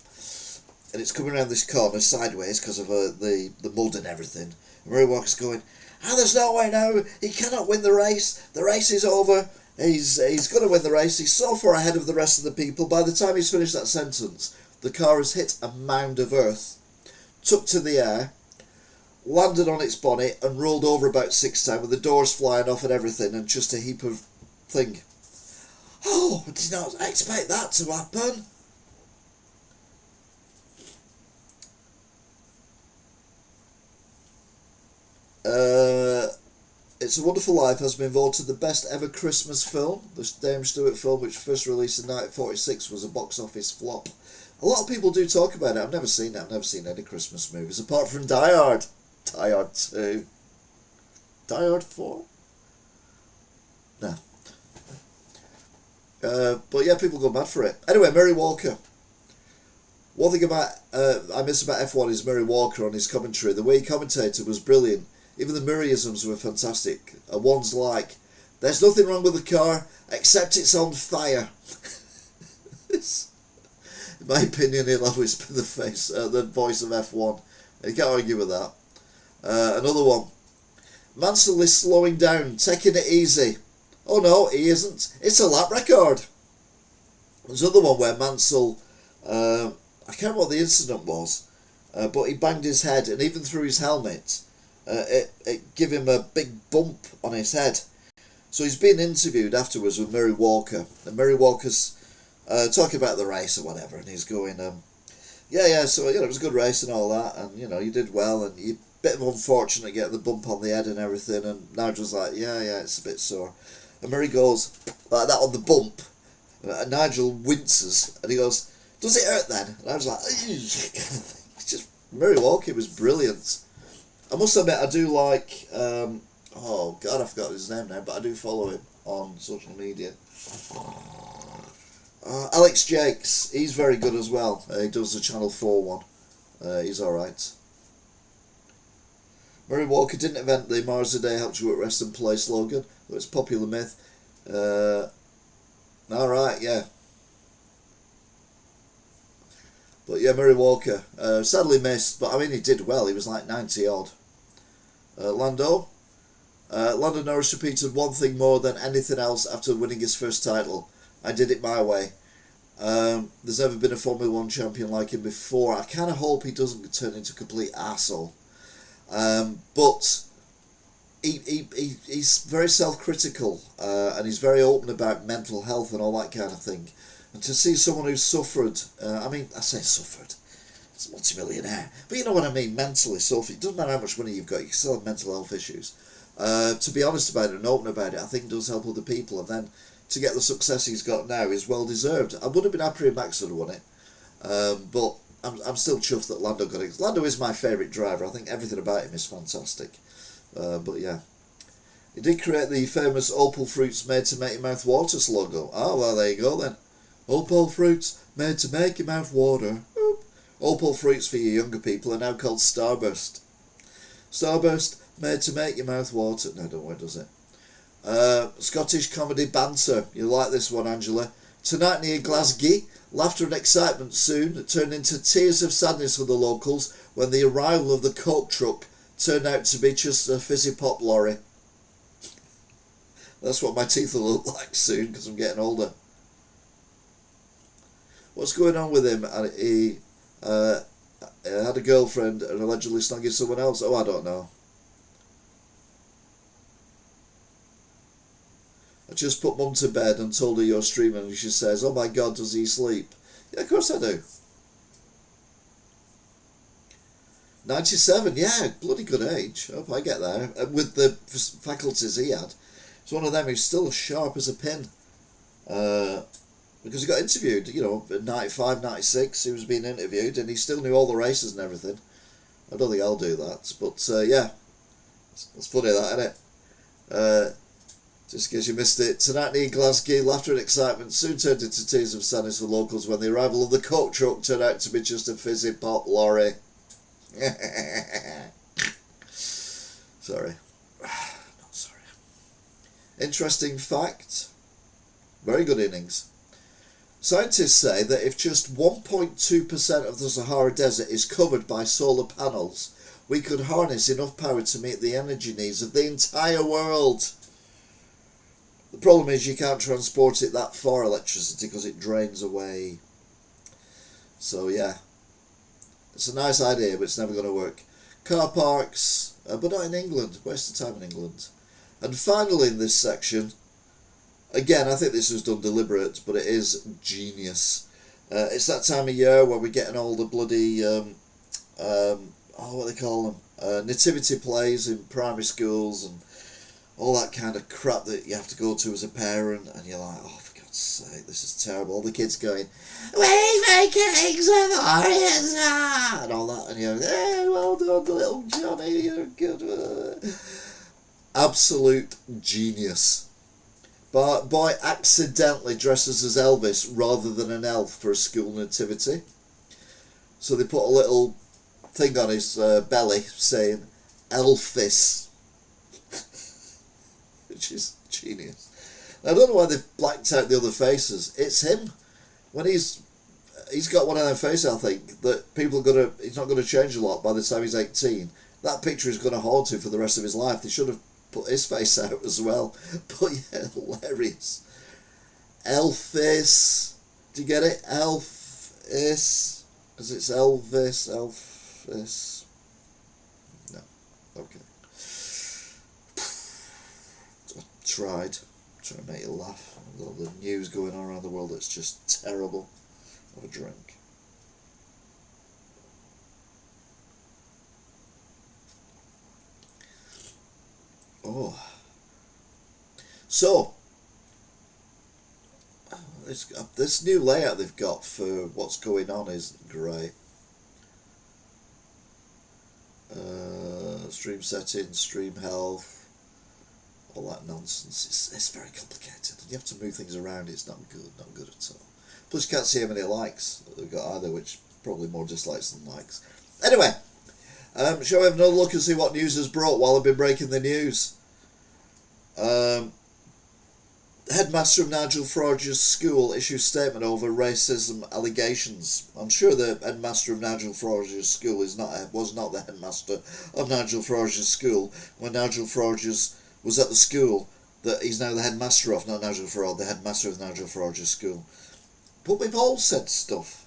And it's coming around this corner sideways because of the mud and everything. And Murray Walker's going, there's no way now, he cannot win the race is over, he's going to win the race, he's so far ahead of the rest of the people. By the time he's finished that sentence, the car has hit a mound of earth, took to the air, landed on its bonnet and rolled over about 6 times with the doors flying off and everything and just a heap of thing. Oh, I did not expect that to happen. It's a Wonderful Life has been voted the best ever Christmas film. The Dame Stewart film, which first released in 1946, was a box office flop. A lot of people do talk about it. I've never seen it. I've never seen any Christmas movies apart from Die Hard. Die Hard 2. Die Hard 4? No. But yeah, people go mad for it. Anyway, Murray Walker. One thing I miss about F1 is Murray Walker on his commentary. The way he commentated was brilliant. Even the Murrayisms were fantastic. One's like, there's nothing wrong with the car except it's on fire. In my opinion, he'll always be the voice of F1. You can't argue with that. Another one. Mansell is slowing down, taking it easy. Oh no, he isn't. It's a lap record. There's another one where Mansell, I can't remember what the incident was, but he banged his head, and even through his helmet, it gave him a big bump on his head. So he's been interviewed afterwards with Murray Walker, and Murray Walker's talking about the race or whatever, and he's going, so it was a good race and all that, and you did well, and you bit of unfortunate getting the bump on the head and everything, and Nigel's like, yeah, it's a bit sore, and Murray goes like that on the bump, and Nigel winces, and he goes, does it hurt then? And I was like, just Murray Walker was brilliant. I must admit, I do like, oh God, I forgot his name now, but I do follow him on social media. Alex Jakes, he's very good as well. He does the Channel 4 one. He's alright. Murray Walker didn't invent the Mars a Day helps you at rest and play slogan, but it's popular myth. Alright, yeah. But yeah, Murray Walker, sadly missed, but I mean he did well, he was like 90 odd. Lando Norris repeated one thing more than anything else after winning his first title. I did it my way. There's never been a Formula 1 champion like him before. I kind of hope he doesn't turn into a complete arsehole. But he's very self-critical, and he's very open about mental health and all that kind of thing. And to see someone who's suffered, I say suffered, it's a multi-millionaire, but you know what I mean, mentally suffered. It doesn't matter how much money you've got, you can still have mental health issues. To be honest about it and open about it, I think does help other people, and then to get the success he's got now is well deserved. I would have been happier if Max had won it, but I'm still chuffed that Lando got it. Lando is my favourite driver. I think everything about him is fantastic. But yeah, he did create the famous Opal fruits made to make your mouth water logo. Oh well, there you go then. Opal fruits made to make your mouth water. Oop. Opal fruits for you younger people are now called Starburst. Starburst made to make your mouth water. No, don't worry, does it? Scottish comedy banter. You like this one, Angela? Tonight near Glasgow, laughter and excitement soon turned into tears of sadness for the locals when the arrival of the Coke truck turned out to be just a fizzy pop lorry. That's what my teeth will look like soon because I'm getting older. What's going on with him? He had a girlfriend and allegedly snagged someone else. Oh, I don't know. I just put Mum to bed and told her you're streaming, and she says, oh my God, does he sleep? Yeah, of course I do. 97, yeah, bloody good age. I hope I get there. And with the faculties he had, it's one of them who's still as sharp as a pin. Because he got interviewed, at 95, 96, he was being interviewed, and he still knew all the races and everything. I don't think I'll do that, but yeah, it's funny that, isn't it? Just in case you missed it, tonight near Glasgow, laughter and excitement soon turned into tears of sadness for locals when the arrival of the Coke truck turned out to be just a fizzy pop lorry. Sorry. Not sorry. Interesting fact. Very good innings. Scientists say that if just 1.2% of the Sahara Desert is covered by solar panels, we could harness enough power to meet the energy needs of the entire world. The problem is you can't transport it that far, electricity, because it drains away. So yeah, it's a nice idea, but it's never going to work. Car parks, but not in England. Waste of time in England. And finally in this section, again, I think this was done deliberate, but it is genius. It's that time of year where we're getting all the bloody, what do they call them? Nativity plays in primary schools and all that kind of crap that you have to go to as a parent, and you're like, oh, for God's sake, this is terrible. All the kids going, we make eggs of Oreos, and all that, and you're, hey, well done, little Johnny, you're good. Absolute genius. But boy accidentally dresses as Elvis rather than an elf for a school nativity. So they put a little thing on his belly saying, Elvis. which is genius. I don't know why they've blacked out the other faces. It's him. When he's got one of them faces, I think, that people are gonna. He's not gonna change a lot by the time he's 18. That picture is gonna haunt him for the rest of his life. They should have put his face out as well. But yeah, hilarious. Elvis. Do you get it? Elvis. Because it's Elvis. Elvis. No. Okay. I tried. Trying to make you laugh. All the news going on around the world that's just terrible. Have a drink. Oh. So, this new layout they've got for what's going on is great. Stream settings, stream health, all that nonsense. It's very complicated, and you have to move things around. It's not good at all. Plus, you can't see how many likes that they've got either, which probably more dislikes than likes. Anyway, shall we have another look and see what news has brought while I've been breaking the news? Headmaster of Nigel Farage's school issues statement over racism allegations. I'm sure the headmaster of Nigel Farage's school was not the headmaster of Nigel Farage's school when Nigel Farage was at the school that he's now the headmaster of, not Nigel Farage, the headmaster of Nigel Farage's school. But we've all said stuff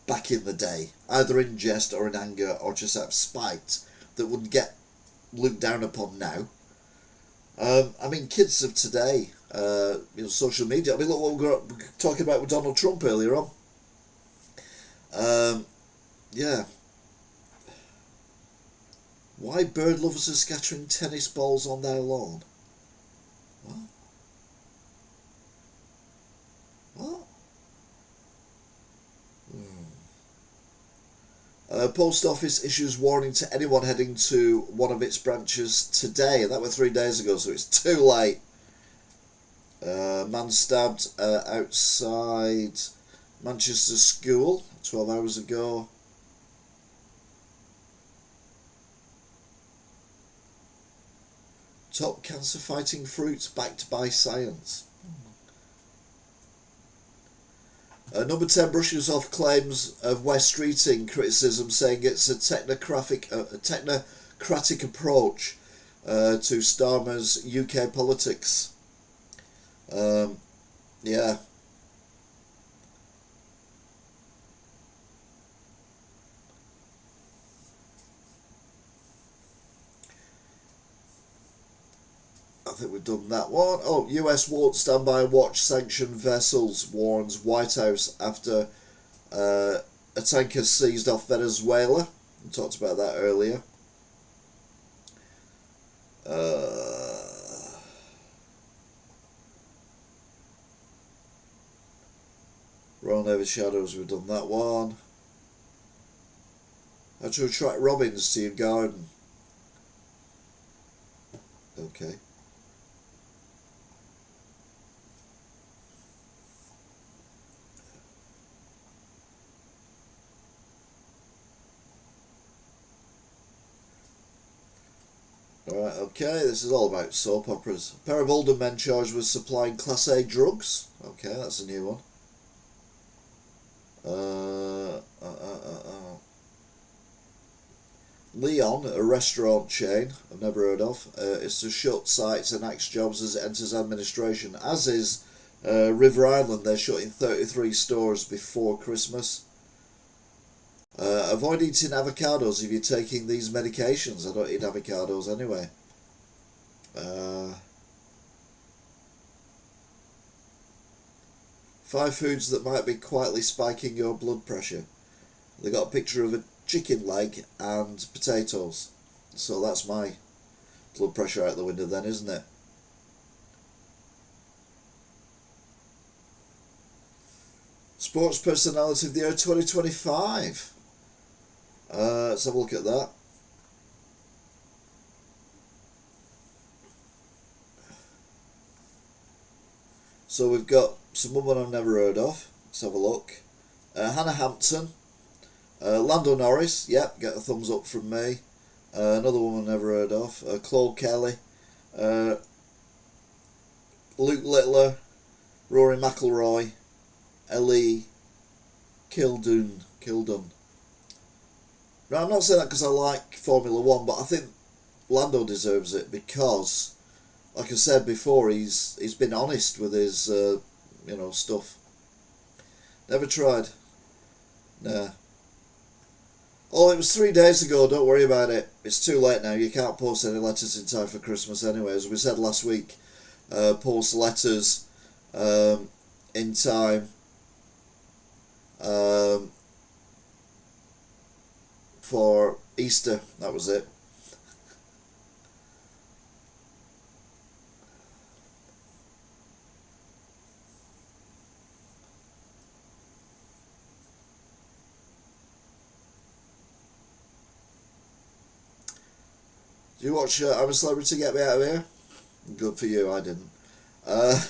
back in the day, either in jest or in anger or just out of spite, that would get looked down upon now. I mean, kids of today, social media. I mean, look what we were talking about with Donald Trump earlier on. Yeah. Why bird lovers are scattering tennis balls on their lawn? What? What? Post office issues warning to anyone heading to one of its branches today. That was 3 days ago, so it's too late. Man stabbed outside Manchester School 12 hours ago. Top cancer-fighting fruits backed by science. Number 10 brushes off claims of West Streeting criticism, saying it's a technocratic approach to Starmer's UK politics. Yeah. I think we've done that one. Oh, US won't stand by and watch sanctioned vessels, warns White House after a tanker seized off Venezuela. We talked about that earlier. Roll Over Shadows, we've done that one. How to attract robins to your garden. Okay. Alright, okay, this is all about soap operas. A pair of older men charged with supplying Class A drugs. Okay, that's a new one. Leon, a restaurant chain I've never heard of, is to shut sites and axe jobs as it enters administration. As is River Island, they're shutting 33 stores before Christmas. Avoid eating avocados if you're taking these medications. I don't eat avocados anyway. 5 foods that might be quietly spiking your blood pressure. They got a picture of a chicken leg and potatoes. So that's my blood pressure out the window then, isn't it? Sports Personality of the Year 2025. Let's have a look at that. So we've got someone I've never heard of. Let's have a look. Hannah Hampton. Lando Norris. Yep, get a thumbs up from me. Another woman I've never heard of. Claude Kelly. Luke Littler, Rory McIlroy, Ellie Kildun. Now, I'm not saying that because I like Formula One, but I think Lando deserves it because, like I said before, he's been honest with his stuff. Never tried. Nah. Oh, it was 3 days ago. Don't worry about it. It's too late now. You can't post any letters in time for Christmas anyway. As we said last week, post letters in time for Easter. That was it. Do you watch I'm a Celebrity Get Me Out of Here? Good for you, I didn't. I'm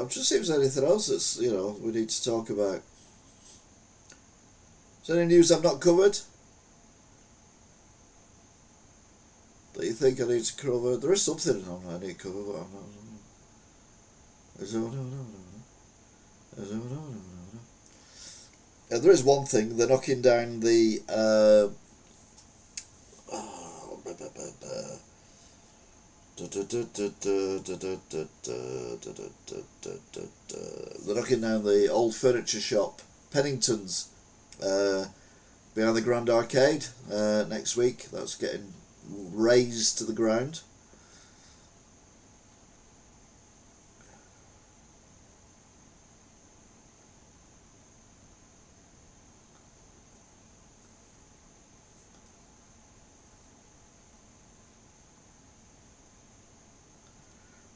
just seeing if there's anything else that's, we need to talk about. Is there any news I've not covered that you think I need to cover? There is something I need to cover, but I'm not. There is one thing. They're knocking down the they're knocking down the old furniture shop, Pennington's, behind the Grand Arcade next week. That's getting razed to the ground.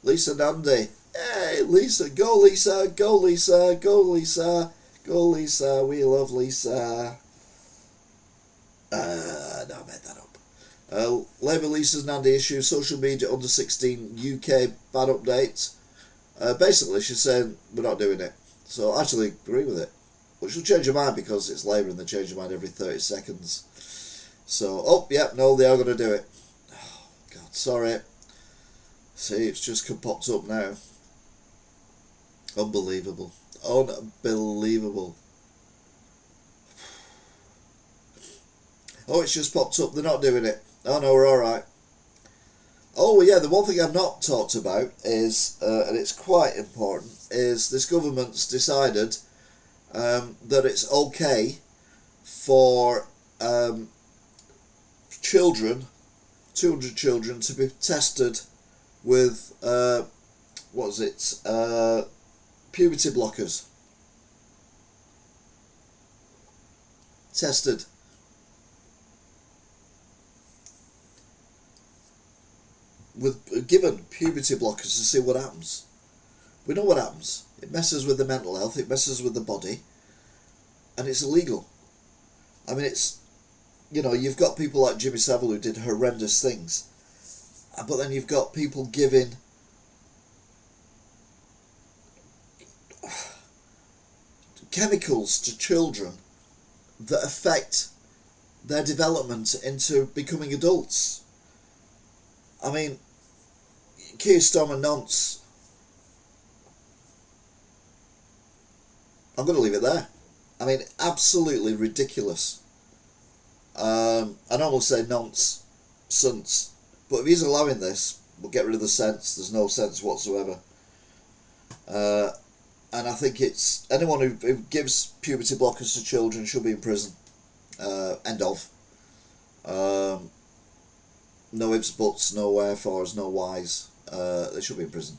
Lisa Nandy. Hey, Lisa. Go, Lisa. Go, Lisa. Go, Lisa. Go, Lisa. We love Lisa. No, I made that up. Labour Lisa's Nandy issue. Social media under 16 UK bad updates. Basically, she's saying we're not doing it. So I actually agree with it. But she'll change her mind because it's Labour and they change their mind every 30 seconds. So, no, they are going to do it. Oh, God, sorry. See, it's just popped up now. Unbelievable. Unbelievable. Oh, it's just popped up. They're not doing it. Oh, no, we're alright. Oh, yeah, the one thing I've not talked about is, and it's quite important, is this government's decided that it's okay for children, 200 children, to be tested with puberty blockers. Tested. Given puberty blockers to see what happens. We know what happens. It messes with the mental health, it messes with the body, and it's illegal. I mean, you've got people like Jimmy Savile who did horrendous things. But then you've got people giving chemicals to children that affect their development into becoming adults. I mean, Keir Starmer nonce. I'm going to leave it there. I mean, absolutely ridiculous. I normally say nonsense. But if he's allowing this, we'll get rid of the sense. There's no sense whatsoever. And I think it's anyone who gives puberty blockers to children should be in prison. End of. No ifs, buts, no wherefores, no whys. They should be in prison.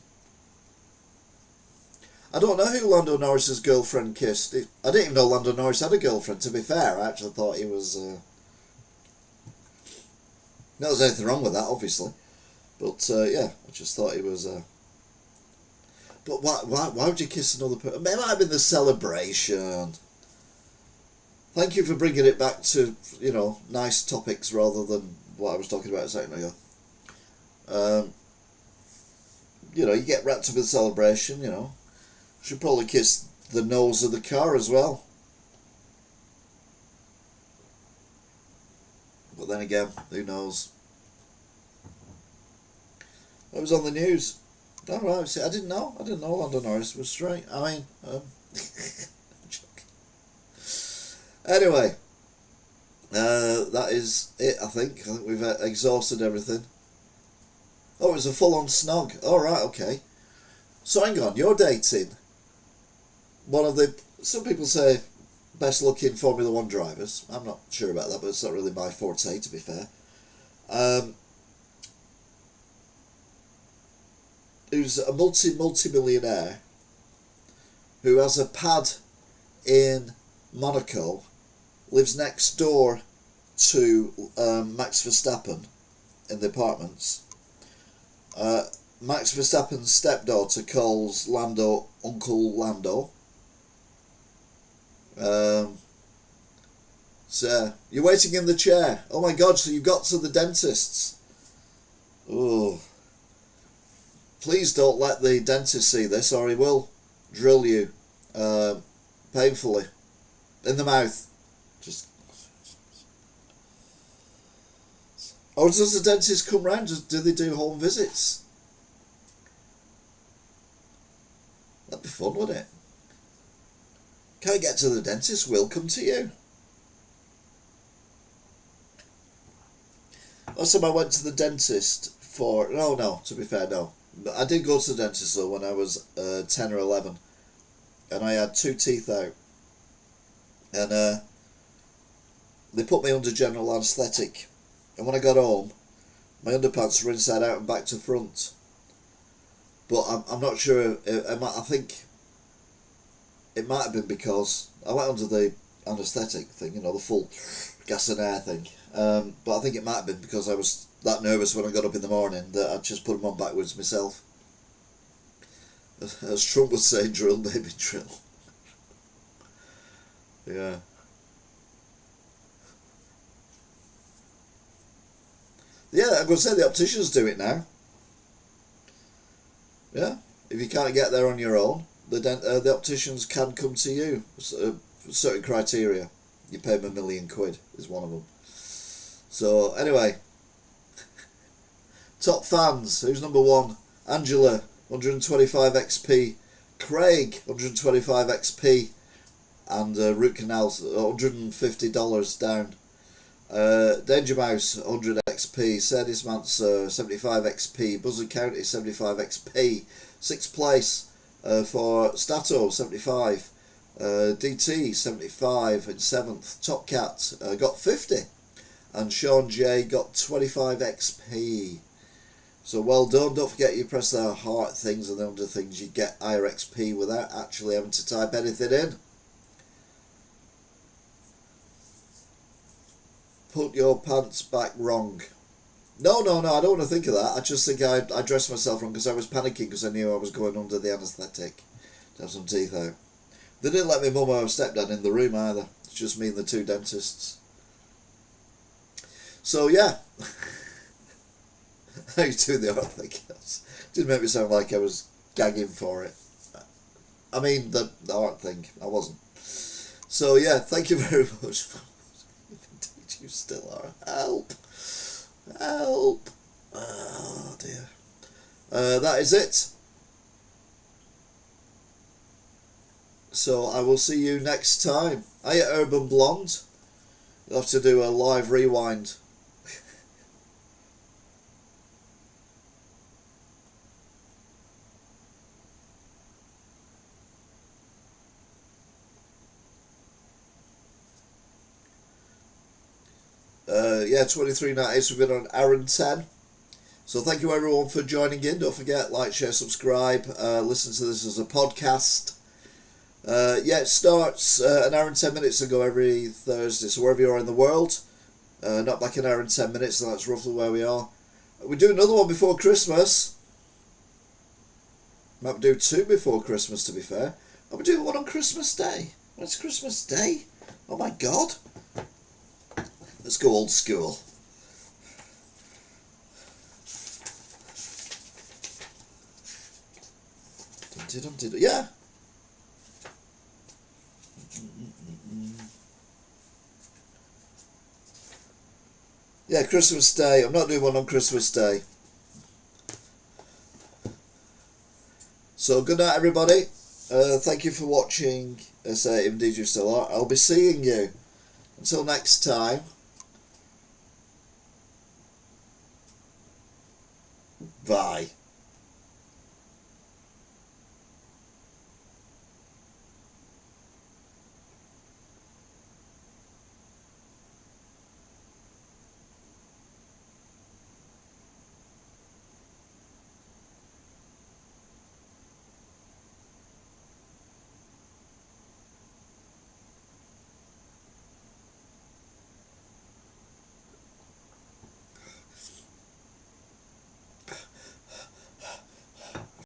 I don't know who Lando Norris's girlfriend kissed. I didn't even know Lando Norris had a girlfriend, to be fair. I actually thought he was... No, there's anything wrong with that, obviously. But, I just thought he was... But why would you kiss another person? It might have been the celebration. Thank you for bringing it back to, nice topics rather than what I was talking about a second ago. you get wrapped up in the celebration, Should probably kiss the nose of the car as well. But then again, who knows? It was on the news. All right, see, I didn't know. Lando Norris was straight. I mean, anyway, that is it. I think we've exhausted everything. Oh, it was a full-on snog. All right, okay. So hang on, you're dating one of the, some people say, best-looking Formula One drivers. I'm not sure about that, but it's not really my forte, to be fair. Who's a multi-millionaire who has a pad in Monaco, lives next door to Max Verstappen in the apartments. Max Verstappen's stepdaughter calls Lando Uncle Lando. So you're waiting in the chair. Oh my God! So you got to the dentist's. Oh. Please don't let the dentist see this, or he will drill you painfully in the mouth. Just. Or does the dentist come round? Do they do home visits? That'd be fun, wouldn't it? Can't get to the dentist, we'll come to you. Last time I went to the dentist for... No, to be fair, no. I did go to the dentist though when I was 10 or 11. And I had 2 teeth out. And they put me under general anaesthetic. And when I got home, my underpants were inside out and back to front. But I'm not sure. I think it might have been because I went under the anaesthetic thing, the full gas and air thing. But I think it might have been because I was that nervous when I got up in the morning that I just put them on backwards myself. As Trump would say, drill, baby, drill. Yeah. Yeah, I'm going to say the opticians do it now. Yeah, if you can't get there on your own, the opticians can come to you. Certain criteria. You pay them £1 million is one of them. So anyway, top fans. Who's number 1? Angela, 125 XP. Craig, 125 XP. And root canals, $150 down. Danger Mouse, 100 XP. Sadis Mancer, 75 XP. Buzzard County, 75 XP. 6th place for Stato, 75. DT, 75 in 7th. Top Cat got 50. And Sean J got 25 XP. So well done. Don't forget you press the heart things and the under things. You get higher XP without actually having to type anything in. Put your pants back wrong. No, I don't want to think of that. I just think I dressed myself wrong because I was panicking because I knew I was going under the anaesthetic to have some teeth out. They didn't let me mum or stepdad in the room either. It's just me and the 2 dentists. So yeah. How you doing the art thing? Didn't make me sound like I was gagging for it. I mean the art thing. I wasn't. So yeah, thank you very much. You still are. Help. Oh dear. That is it. So I will see you next time. Hiya Urban Blonde. You'll have to do a live rewind. Yeah, 23.98, so we've been on hour and 10. So thank you everyone for joining in. Don't forget, like, share, subscribe. Listen to this as a podcast. Yeah, it starts an hour and 10 minutes ago every Thursday. So wherever you are in the world, not back an hour and 10 minutes, so that's roughly where we are. We do another one before Christmas. Might do 2 before Christmas, to be fair. I'll be doing one on Christmas Day. When it's Christmas Day? Oh my God. Let's go old school. Humpty, yeah. Yeah, Christmas Day. I'm not doing one on Christmas Day. So good night, everybody. Thank you for watching. Even DJ still are. I'll be seeing you. Until next time. Bye.